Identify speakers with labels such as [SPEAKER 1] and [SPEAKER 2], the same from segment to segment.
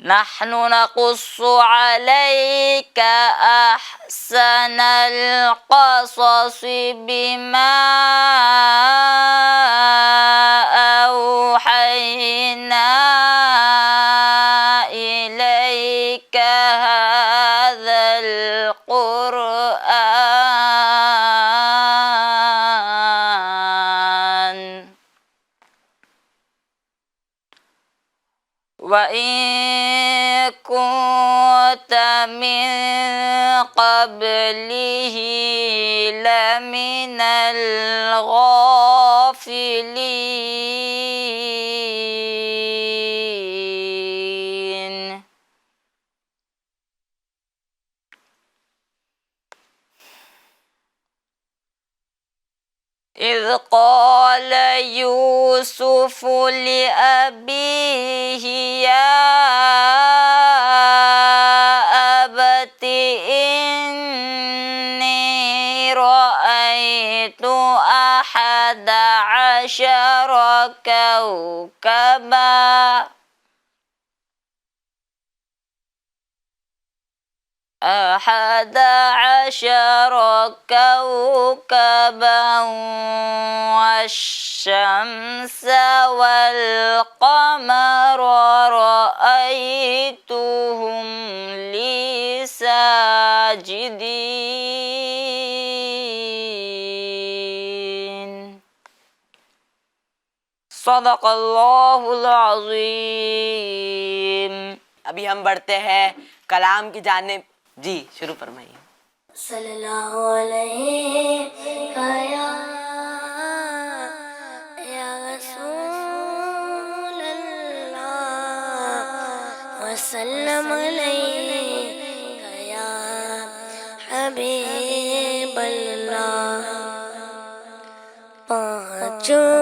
[SPEAKER 1] نحن نقص عليك أحسن القصص بما أوحينا إليك هذا القرآن وإن كنت من قبله لمن الغافلين إذ قال يوسف لأبيه يا أبت إني رأيت 11 كوكبا 11 كوكبا والشمس والقمر رأيتهم لي ساجدين صدق اللہ العظیم.
[SPEAKER 2] ابھی ہم بڑھتے ہیں کلام کی جانب. جی شروع فرمائیے.
[SPEAKER 3] صلی اللہ علیہ یا رسول اللہ وسلم علیہ یا حبیب اللہ. پانچوں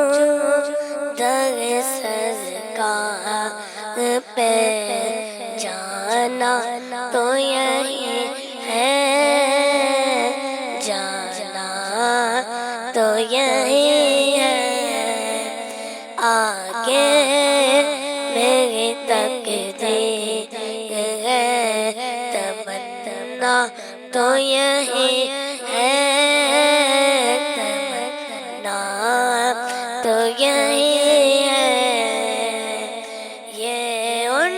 [SPEAKER 3] در سرکار پہ جانا تو یہی ہے، جانا تو یہی ہے. آگے میری تقدیر ہے، تمنا تو یہی ہے، تمنا تو یہی ہے. یہ ان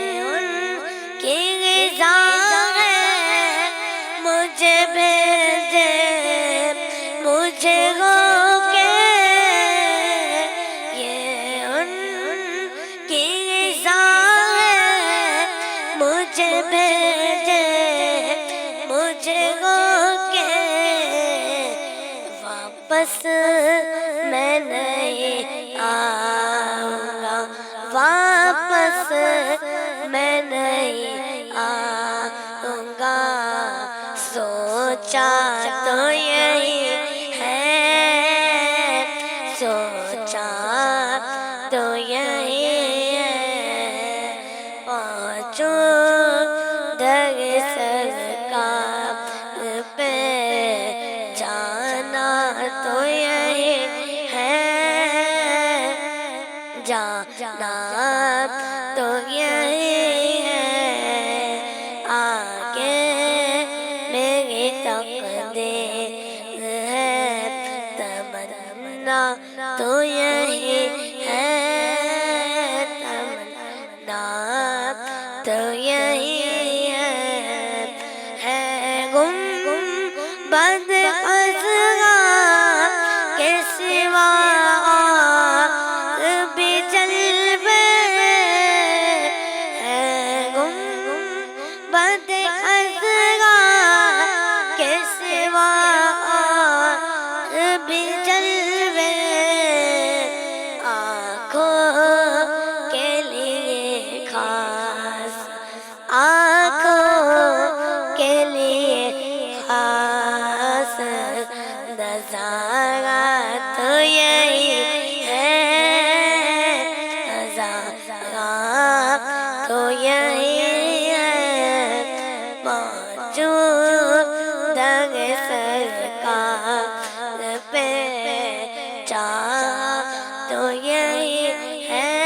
[SPEAKER 3] کی رضا ہے مجھے بھیجے مجھے روکے. یہ ان کی رضا ہے مجھے بھیجے مجھے روکے. واپس میں نہیں آؤں گا، واپس میں نہیں آؤں گا. سوچا تو یہی ہے، سوچا تو یہی ہے. پانچوں در سرکار پہ جانا تو یہی ہے، جانا تو یہی ہے. آگے میری تقدیر ہے، تمنا تو یہی ہے، تمنا تو یہی ہے. گنبد خضرا کے سوا اور بھی جلوے ہیں، گنبد خضرا کے سوا اور بھی جلوے. آنکھوں کے لیے خاص، آنکھوں کے لیے خاص نظارہ تو یہی ہے، نظارہ تو یہی ہے. پانچوں در سرکار پہ جانا تو یہی ہے،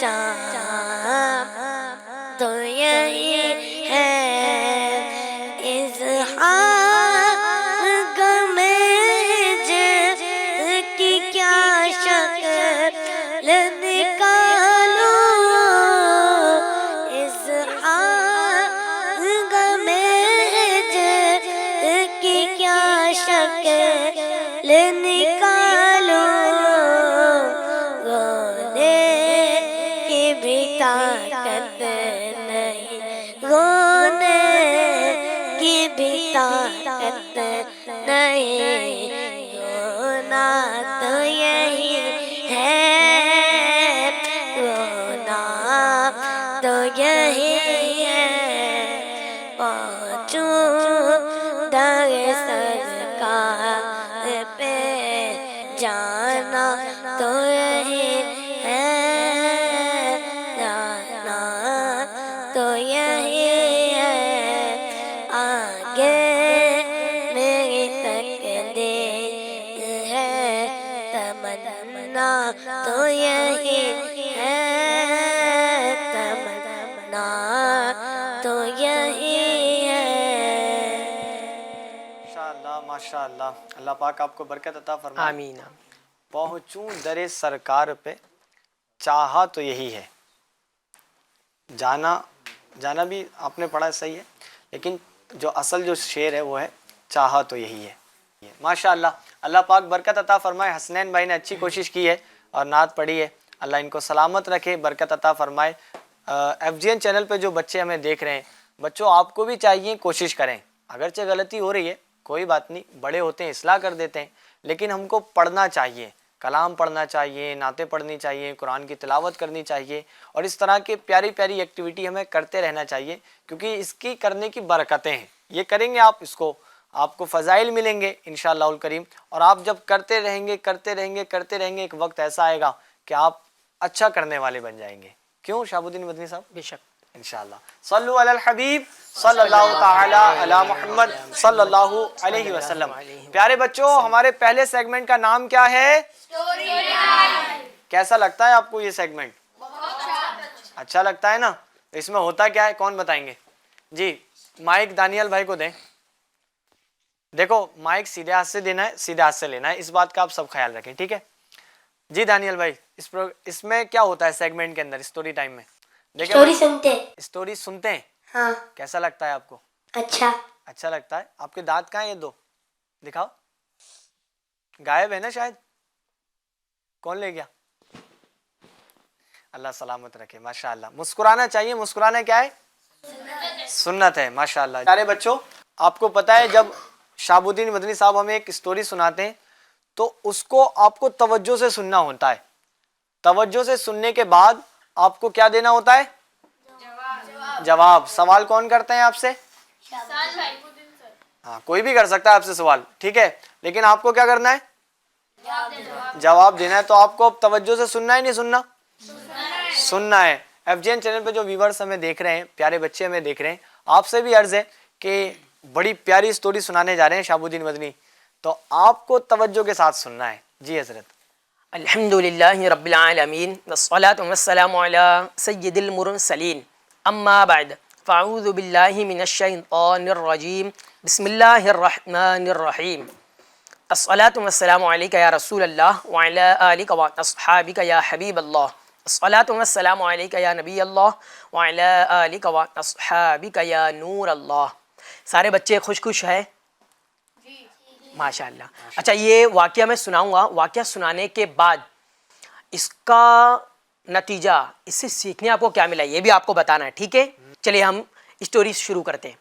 [SPEAKER 3] جانا تو یہی ہے اظہار میں جس کی کیا شکل نکالوں اظہار میں جس کی کیا شکل نکالوں رونے کی بھی طاقت نہیں رونے کی بھی طاقت نہیں رونا تو یہی ہے رونا تو یہی ہے پہنچوں در سرکار پہ جانا تو یہی ہے جانا تو یہی ہے آگے میری تقدیر ہے تمنا تو یہی ہے تمنا تو یہی ہے
[SPEAKER 4] ماشاء اللہ اللہ پاک آپ کو برکت عطا فرمائے.
[SPEAKER 5] آمین.
[SPEAKER 4] پہنچوں در سرکار پہ چاہا تو یہی ہے. جانا بھی آپ نے پڑھا صحیح ہے لیکن جو اصل جو شعر ہے وہ ہے چاہا تو یہی ہے. ماشاء اللہ اللہ پاک برکت عطا فرمائے. حسنین بھائی نے اچھی کوشش کی ہے اور نعت پڑھی ہے. اللہ ان کو سلامت رکھے برکت عطا فرمائے. FGN چینل پہ جو بچے ہمیں دیکھ رہے ہیں بچوں آپ کو بھی چاہیے کوشش کریں. اگرچہ غلطی ہو رہی ہے کوئی بات نہیں بڑے ہوتے ہیں اصلاح کر دیتے ہیں لیکن ہم کو پڑھنا چاہیے کلام پڑھنا چاہیے نعتیں پڑھنی چاہیے قرآن کی تلاوت کرنی چاہیے اور اس طرح کے پیاری پیاری ایکٹیویٹی ہمیں کرتے رہنا چاہیے کیونکہ اس کی کرنے کی برکتیں ہیں. یہ کریں گے آپ اس کو آپ کو فضائل ملیں گے انشاءاللہ الکریم اور آپ جب کرتے رہیں گے ایک وقت ایسا آئے گا کہ آپ اچھا کرنے والے بن جائیں گے. کیوں شہاب الدین مدنی صاحب؟
[SPEAKER 5] بے شک.
[SPEAKER 4] انشاءاللہ. صلو علی الحبیب صلی اللہ تعالی علی محمد صلی اللہ علیہ وسلم. پیارے بچوں ہمارے پہلے سیگمنٹ کا نام کیا ہے؟ کیسا لگتا ہے آپ کو یہ سیگمنٹ؟ اچھا لگتا ہے نا. اس میں ہوتا کیا ہے کون بتائیں گے؟ جی مائک دانیال بھائی کو دیں. دیکھو مائک سیدھے ہاتھ سے دینا ہے سیدھے ہاتھ سے لینا ہے اس بات کا آپ سب خیال رکھیں ٹھیک ہے. جی دانیال بھائی اس میں کیا ہوتا ہے سیگمنٹ کے اندر اسٹوری ٹائم میں؟ اسٹوری سنتے ہیں.
[SPEAKER 3] ہاں
[SPEAKER 4] کیسا لگتا ہے آپ کو؟ اچھا لگتا ہے. آپ کے دانت کہاں ہیں یہ دو دکھاؤ. غائب ہے نا شاید. کون لے گیا؟ اللہ سلامت رکھے. ماشاءاللہ مسکرانا چاہیے. مسکرانا کیا ہے؟ سنت ہے. ماشاءاللہ. پیارے بچوں آپ کو پتا ہے جب شہاب الدین مدنی صاحب ہمیں ایک اسٹوری سناتے ہیں تو اس کو آپ کو توجہ سے سننا ہوتا ہے. توجہ سے سننے کے بعد آپ کو کیا دینا ہوتا ہے؟ جواب. سوال کون کرتے ہیں آپ سے؟ ہاں کوئی بھی کر سکتا ہے آپ سے سوال ٹھیک ہے لیکن آپ کو کیا کرنا ہے؟ جواب دینا ہے. تو آپ کو توجہ سے سننا ہے نہیں سننا؟ سننا ہے. FGN چینل پہ جو ویورز ہمیں دیکھ رہے ہیں پیارے بچے ہمیں دیکھ رہے ہیں آپ سے بھی عرض ہے کہ بڑی پیاری اسٹوری سنانے جا رہے ہیں شہاب الدین مدنی تو آپ کو توجہ کے ساتھ سننا ہے. جی حضرت.
[SPEAKER 5] الحمدللہ رب العالمین والصلاة والسلام علی سید المرسلین اما بعد فاعوذ باللہ من الشیطان الرجیم بسم اللہ الرحمن الرحیم الصلاة والسلام علیک یا رسول اللہ وعلی آلک واصحابک یا حبیب اللہ الصلاة والسلام علیک یا نبی اللہ وعلی آلک واصحابک یا نور اللہ. سارے بچے خوش ہے؟ ماشاءاللہ. اچھا یہ واقعہ میں سناؤں گا. واقعہ سنانے کے بعد اس کا نتیجہ اس سے سیکھنے آپ کو کیا ملا یہ بھی آپ کو بتانا ہے ٹھیک ہے. چلیے ہم اسٹوری شروع کرتے ہیں.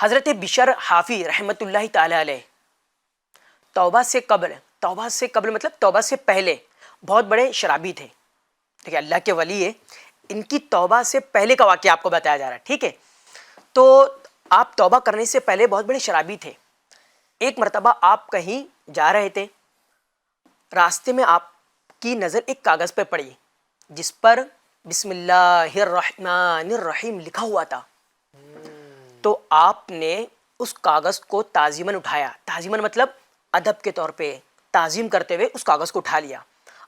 [SPEAKER 5] حضرت بشر حافی رحمۃ اللہ تعالی علیہ توبہ سے قبل مطلب توبہ سے پہلے بہت بڑے شرابی تھے. ٹھیک ہے اللہ کے ولی ہے. ان کی توبہ سے پہلے کا واقعہ آپ کو بتایا جا رہا ہے ٹھیک ہے. تو آپ توبہ کرنے سے پہلے بہت بڑے شرابی تھے. ایک مرتبہ آپ کہیں جا رہے تھے راستے میں آپ کی نظر ایک کاغذ پہ پڑی جس پر بسم اللہ الرحمن الرحیم لکھا ہوا تھا. تو آپ نے اس کاغذ کو تعظیماً اٹھایا. تعظیماً مطلب ادب کے طور پہ تعظیم کرتے ہوئے اس کاغذ کو اٹھا لیا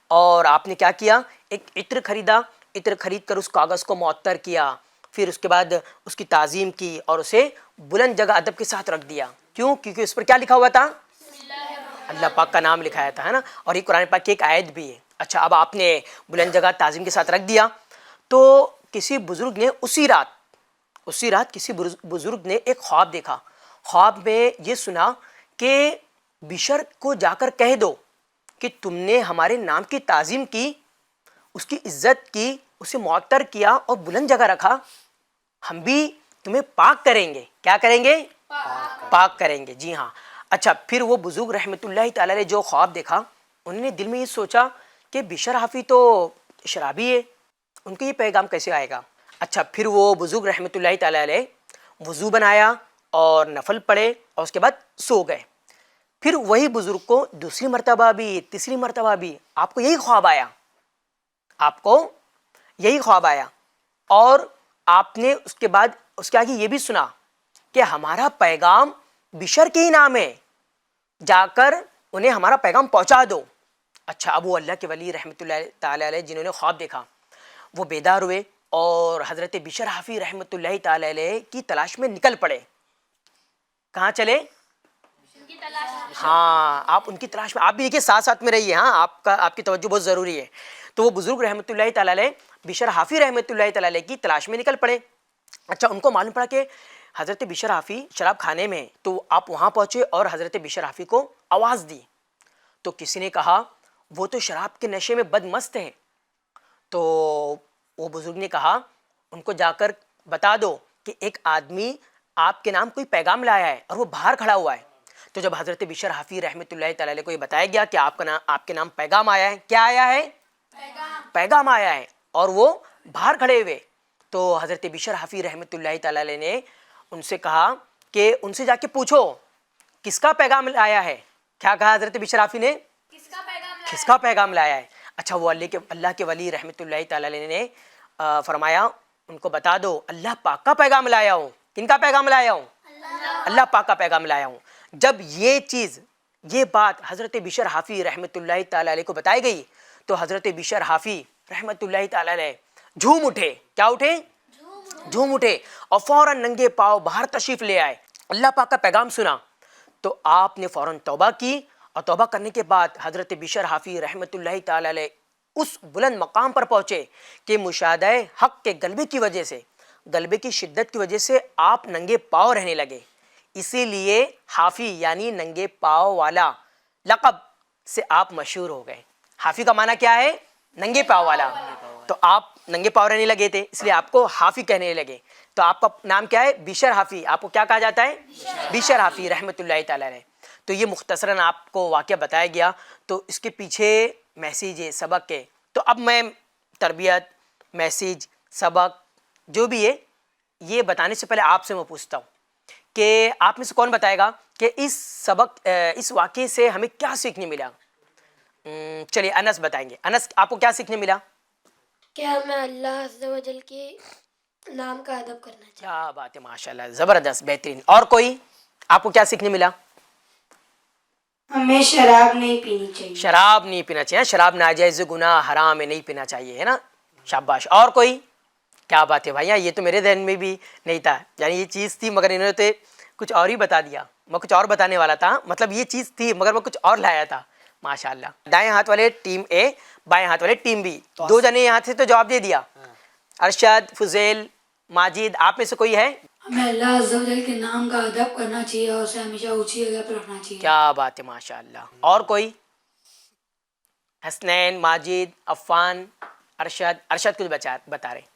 [SPEAKER 5] اور آپ نے کیا کیا ایک عطر خریدا عطر خرید کر اس کاغذ کو معطر کیا، پھر اس کے بعد اس کی تعظیم کی اور اسے بلند جگہ ادب کے ساتھ رکھ دیا. کیوں؟ کیونکہ اس پر کیا لکھا ہوا تھا؟ اللہ پاک کا نام لکھایا تھا، ہے نا. اور یہ قرآن پاک کی ایک آیت بھی ہے. اچھا، اب آپ نے بلند جگہ تعظیم کے ساتھ رکھ دیا تو کسی بزرگ نے اسی رات کسی بزرگ نے ایک خواب دیکھا. خواب میں یہ سنا کہ بشر کو جا کر کہہ دو کہ تم نے ہمارے نام کی تعظیم کی، اس کی عزت کی، اسے معطر کیا اور بلند جگہ رکھا، ہم بھی تمہیں پاک کریں گے. کیا کریں گے؟ پاک کریں گے. جی ہاں. اچھا، پھر وہ بزرگ رحمۃ اللہ تعالی علیہ جو خواب دیکھا، انہوں نے دل میں یہ سوچا کہ بشر حافی تو شرابی ہے، ان کو یہ پیغام کیسے آئے گا. اچھا، پھر وہ بزرگ رحمۃ اللہ تعالی علیہ وضو بنایا اور نفل پڑھے اور اس کے بعد سو گئے. پھر وہی بزرگ کو دوسری مرتبہ بھی تیسری مرتبہ بھی آپ کو یہی خواب آیا اور آپ نے اس کے بعد اس کے آگے یہ بھی سنا کہ ہمارا پیغام بشر کے ہی نام ہے، جا کر انہیں ہمارا پیغام پہنچا دو. اچھا، اب وہ اللہ کے ولی رحمۃ اللہ تعالی علیہ جنہوں نے خواب دیکھا وہ بیدار ہوئے اور حضرت بشر حافی رحمۃ اللہ تعالی علیہ کی تلاش میں نکل پڑے. کہاں چلے؟ ہاں، آپ ان کی تلاش میں، آپ بھی دیکھیے ساتھ ساتھ میں رہیے. ہاں، آپ کی توجہ بہت ضروری ہے. تو وہ بزرگ رحمۃ اللہ تعالی علیہ بشر حافی رحمۃ اللہ تعالی علیہ کی تلاش میں نکل پڑے. اچھا، ان کو معلوم پڑا کہ حضرت بشر حافی شراب کھانے میں، تو آپ وہاں پہنچے اور حضرت بشر حافی کو آواز دی. تو کسی نے کہا وہ تو شراب کے نشے میں بد مست ہے. تو وہ بزرگ نے کہا ان کو جا کر بتا دو کہ ایک آدمی آپ کے نام کوئی پیغام لایا ہے اور وہ باہر کھڑا ہوا ہے. تو جب حضرت بشر حافی رحمۃ اللہ تعالی علیہ کو یہ بتایا گیا کہ آپ کے نام پیغام آیا ہے، کیا آیا ہے؟ پیغام آیا ہے، اور وہ باہر کھڑے ہوئے. تو حضرت بشر حافی رحمۃ اللہ تعالی علیہ نے ان سے کہا کہ ان سے جا کے پوچھو کس کا پیغام لایا ہے. کیا کہا حضرت بشر حافی نے؟ کس کا پیغام لایا ہے. اچھا، وہ اللہ کے ولی رحمۃ اللہ تعالی علیہ نے فرمایا ان کو بتا دو اللہ پاک کا پیغام لایا ہوں. کن کا پیغام لایا ہوں؟ اللہ پاک کا پیغام لایا ہوں. جب یہ بات حضرت بشر حافی رحمۃ اللہ تعالی علیہ کو بتائی گئی تو حضرت بشر حافی رحمۃ اللہ تعالی علیہ جھوم اٹھے. کیا اٹھے؟ جھوم اٹھے اور فوراً ننگے پاؤں باہر تشریف لے آئے. اللہ پاک کا پیغام سنا تو آپ نے فوراً توبہ کی اور توبہ کرنے کے بعد حضرت بشر حافی رحمۃ اللہ تعالی علیہ اس بلند مقام پر پہنچے کہ مشاہدہ حق کے غلبے کی شدت کی وجہ سے آپ ننگے پاؤں رہنے لگے. اسی لیے حافی یعنی ننگے پاؤں والا لقب سے آپ مشہور ہو گئے. حافی کا معنی کیا ہے؟ ننگے پاؤں والا. تو آپ ننگے پاؤں رہنے لگے تھے اس لیے آپ کو حافی کہنے لگے. تو آپ کا نام کیا ہے؟ بشر حافی. آپ کو کیا کہا جاتا ہے؟ بشر حافی رحمۃ اللہ تعالی علیہ. تو یہ مختصراً آپ کو واقعہ بتایا گیا. تو اس کے پیچھے میسیج ہے، سبق ہے. تو اب میں تربیت، میسیج، سبق جو بھی ہے یہ بتانے سے پہلے آپ سے میں پوچھتا ہوں کہ آپ میں سے کون بتائے گا کہ اس واقعے سے ہمیں کیا سیکھنے ملا؟ چلیے انس بتائیں گے. انس، آپ کو کیا سیکھنے ملا؟
[SPEAKER 6] کہ ہمیں اللہ عز و جل کے نام کا ادب کرنا چاہیے.
[SPEAKER 5] کیا بات ہے، ماشاء اللہ، زبردست، بہترین. اور کوئی آپ کو کیا سیکھنے ملا؟
[SPEAKER 6] ہمیں شراب نہیں پینی چاہیے.
[SPEAKER 5] شراب نہیں پینا چاہیے. شراب ناجائز گناہ حرام ہے، نہیں پینا چاہیے، ہے نا. شاباش. اور کوئی؟ کیا بات ہے بھائی، یہ تو میرے ذہن میں بھی نہیں تھا. یعنی یہ چیز تھی مگر انہوں نے تو کچھ اور ہی بتا دیا. میں کچھ اور بتانے والا تھا، مطلب یہ چیز تھی مگر میں کچھ اور لایا تھا. ماشاء اللہ. دائیں ہاتھ والے ٹیم اے، بائیں ہاتھ والے ٹیم بی، دو جنے یہاں سے تو جواب دے دیا. ارشد، فضیل، ماجد، آپ میں سے کوئی ہے؟
[SPEAKER 7] ہمیں اللہ عز و جل کے نام کا ادب کرنا چاہیے اور اسے ہمیشہ اونچی جگہ پہ رکھنا چاہیے.
[SPEAKER 5] کیا بات ہے، ماشاء اللہ. اور کوئی؟ حسنین، ماجد، عفان، ارشد کچھ بتا رہے.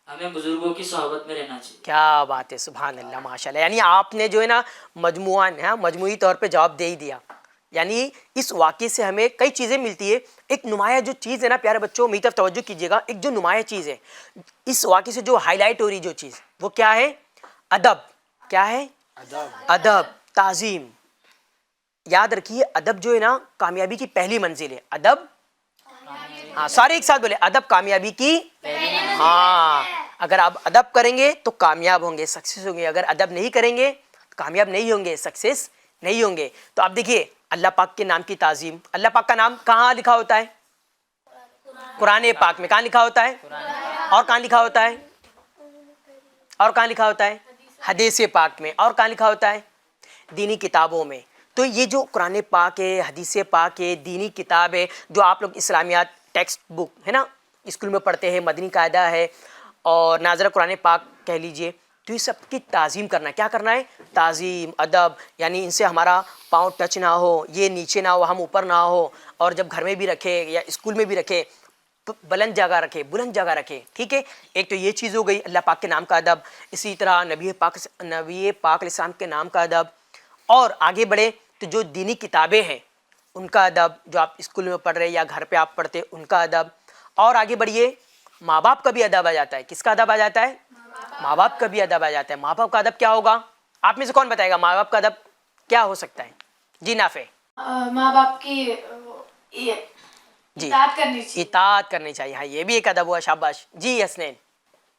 [SPEAKER 8] ہمیں بزرگوں کی صحبت میں رہنا چاہیے.
[SPEAKER 5] کیا بات ہے، سبحان اللہ، ماشاء اللہ. یعنی آپ نے جو ہے نا مجموعی طور پہ جواب دے ہی دیا. یعنی اس واقعے سے ہمیں کئی چیزیں ملتی ہے. ایک نمایاں جو چیز ہے نا پیارے بچوں، میری طرف توجہ کیجیے گا. ایک جو نمایاں چیز ہے اس واقعے سے جو ہائی لائٹ ہو رہی جو چیز، وہ کیا ہے؟ ادب. کیا ہے؟ ادب، تعظیم. یاد رکھیے ادب جو ہے نا کامیابی کی پہلی منزل ہے. ادب، ہاں سارے ایک ساتھ بولے، ادب کامیابی کی. ہاں، اگر آپ ادب کریں گے تو کامیاب ہوں گے، سکسیس ہوں گے. اگر ادب نہیں کریں گے کامیاب نہیں ہوں گے، سکسیس نہیں ہوں گے. تو آپ دیکھیے اللہ پاک کے نام کی تعظیم. اللہ پاک کا نام کہاں لکھا ہوتا ہے؟ قرآن پاک میں. کہاں لکھا ہوتا ہے؟ اور کہاں لکھا ہوتا ہے؟ اور کہاں لکھا ہوتا ہے؟ حدیث پاک میں. اور کہاں لکھا ہوتا ہے؟ دینی کتابوں میں. تو یہ جو قرآن پاک ہے، حدیث پاک ہے، دینی کتاب ہے، جو آپ لوگ اسلامیات ٹیکسٹ بک ہے نا اسکول میں پڑھتے ہیں، مدنی قاعدہ ہے اور ناظرہ قرآن پاک کہہ لیجئے، تو یہ سب کی تعظیم کرنا ہے. کیا کرنا ہے؟ تعظیم، ادب. یعنی ان سے ہمارا پاؤں ٹچ نہ ہو، یہ نیچے نہ ہو، ہم اوپر نہ ہو. اور جب گھر میں بھی رکھے یا اسکول میں بھی رکھے تو بلند جگہ رکھے، بلند جگہ رکھے. ٹھیک ہے. ایک تو یہ چیز ہو گئی اللہ پاک کے نام کا ادب. اسی طرح نبی پاک علیہ السلام کے نام کا ادب. اور آگے بڑھے تو جو دینی کتابیں ہیں ان کا ادب، جو آپ اسکول میں پڑھ رہے یا گھر پہ آپ پڑھتے ان کا ادب. اور آگے بڑھیے ماں باپ کا بھی ادب آ جاتا ہے. کس کا ادب آ جاتا ہے؟ ماں باپ کا بھی ادب آ جاتا ہے. ماں باپ کا ادب کیا ہوگا؟ آپ میں سے کون بتائے گا ماں باپ کا ادب کیا ہو سکتا ہے؟ جی نافع.
[SPEAKER 6] ماں باپ کی
[SPEAKER 5] جی
[SPEAKER 6] اطاعت کرنی چاہیے.
[SPEAKER 5] اطاعت کرنی چاہیے. ہاں یہ بھی ایک ادب ہوا. شاباش. جی حسنین.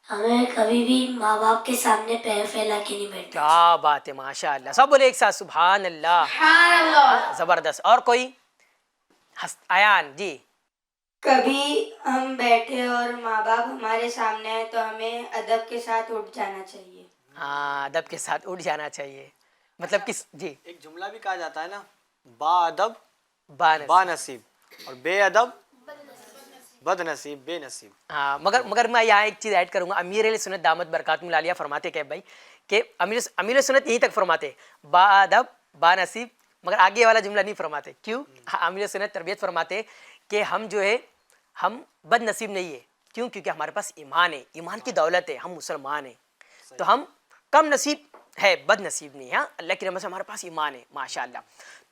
[SPEAKER 9] ہمیں کبھی بھی ماں باپ کے سامنے پیر پھیلا کے نہیں بیٹھنا.
[SPEAKER 5] کیا بات ہے، ماشاء اللہ. سب بولے ایک ساتھ سبحان اللہ. زبردست. اور کوئی؟ ایان. جی.
[SPEAKER 10] کبھی ہم بیٹھے اور ماں باپ ہمارے سامنے ہیں تو ہمیں ادب کے ساتھ اٹھ جانا چاہیے.
[SPEAKER 5] ہاں ادب کے ساتھ اٹھ جانا چاہیے. مطلب کس؟ جی.
[SPEAKER 4] ایک جملہ بھی کہا جاتا ہے نا، با ادب
[SPEAKER 5] بانس.
[SPEAKER 4] با نصیب، اور بے ادب بد نصیب بے نصیب.
[SPEAKER 5] ہاں مگر میں یہاں ایک چیز ایڈ کروں گا. امیر علیہ سنت دامت برکاتہم العالیہ فرماتے کہ بھائی کہ امیر سنت یہیں تک فرماتے با ادب با نصیب، مگر آگے والا جملہ نہیں فرماتے. کیوں؟ امیر سنت تربیت فرماتے کہ ہم جو ہے ہم بد نصیب نہیں ہے. کیوں؟ کیونکہ ہمارے پاس ایمان ہے، ایمان کی دولت ہے، ہم مسلمان ہیں. تو ہم کم نصیب ہے، بد نصیب نہیں. ہاں اللہ کی رحمت سے ہمارے پاس ایمان ہے ماشاء اللہ.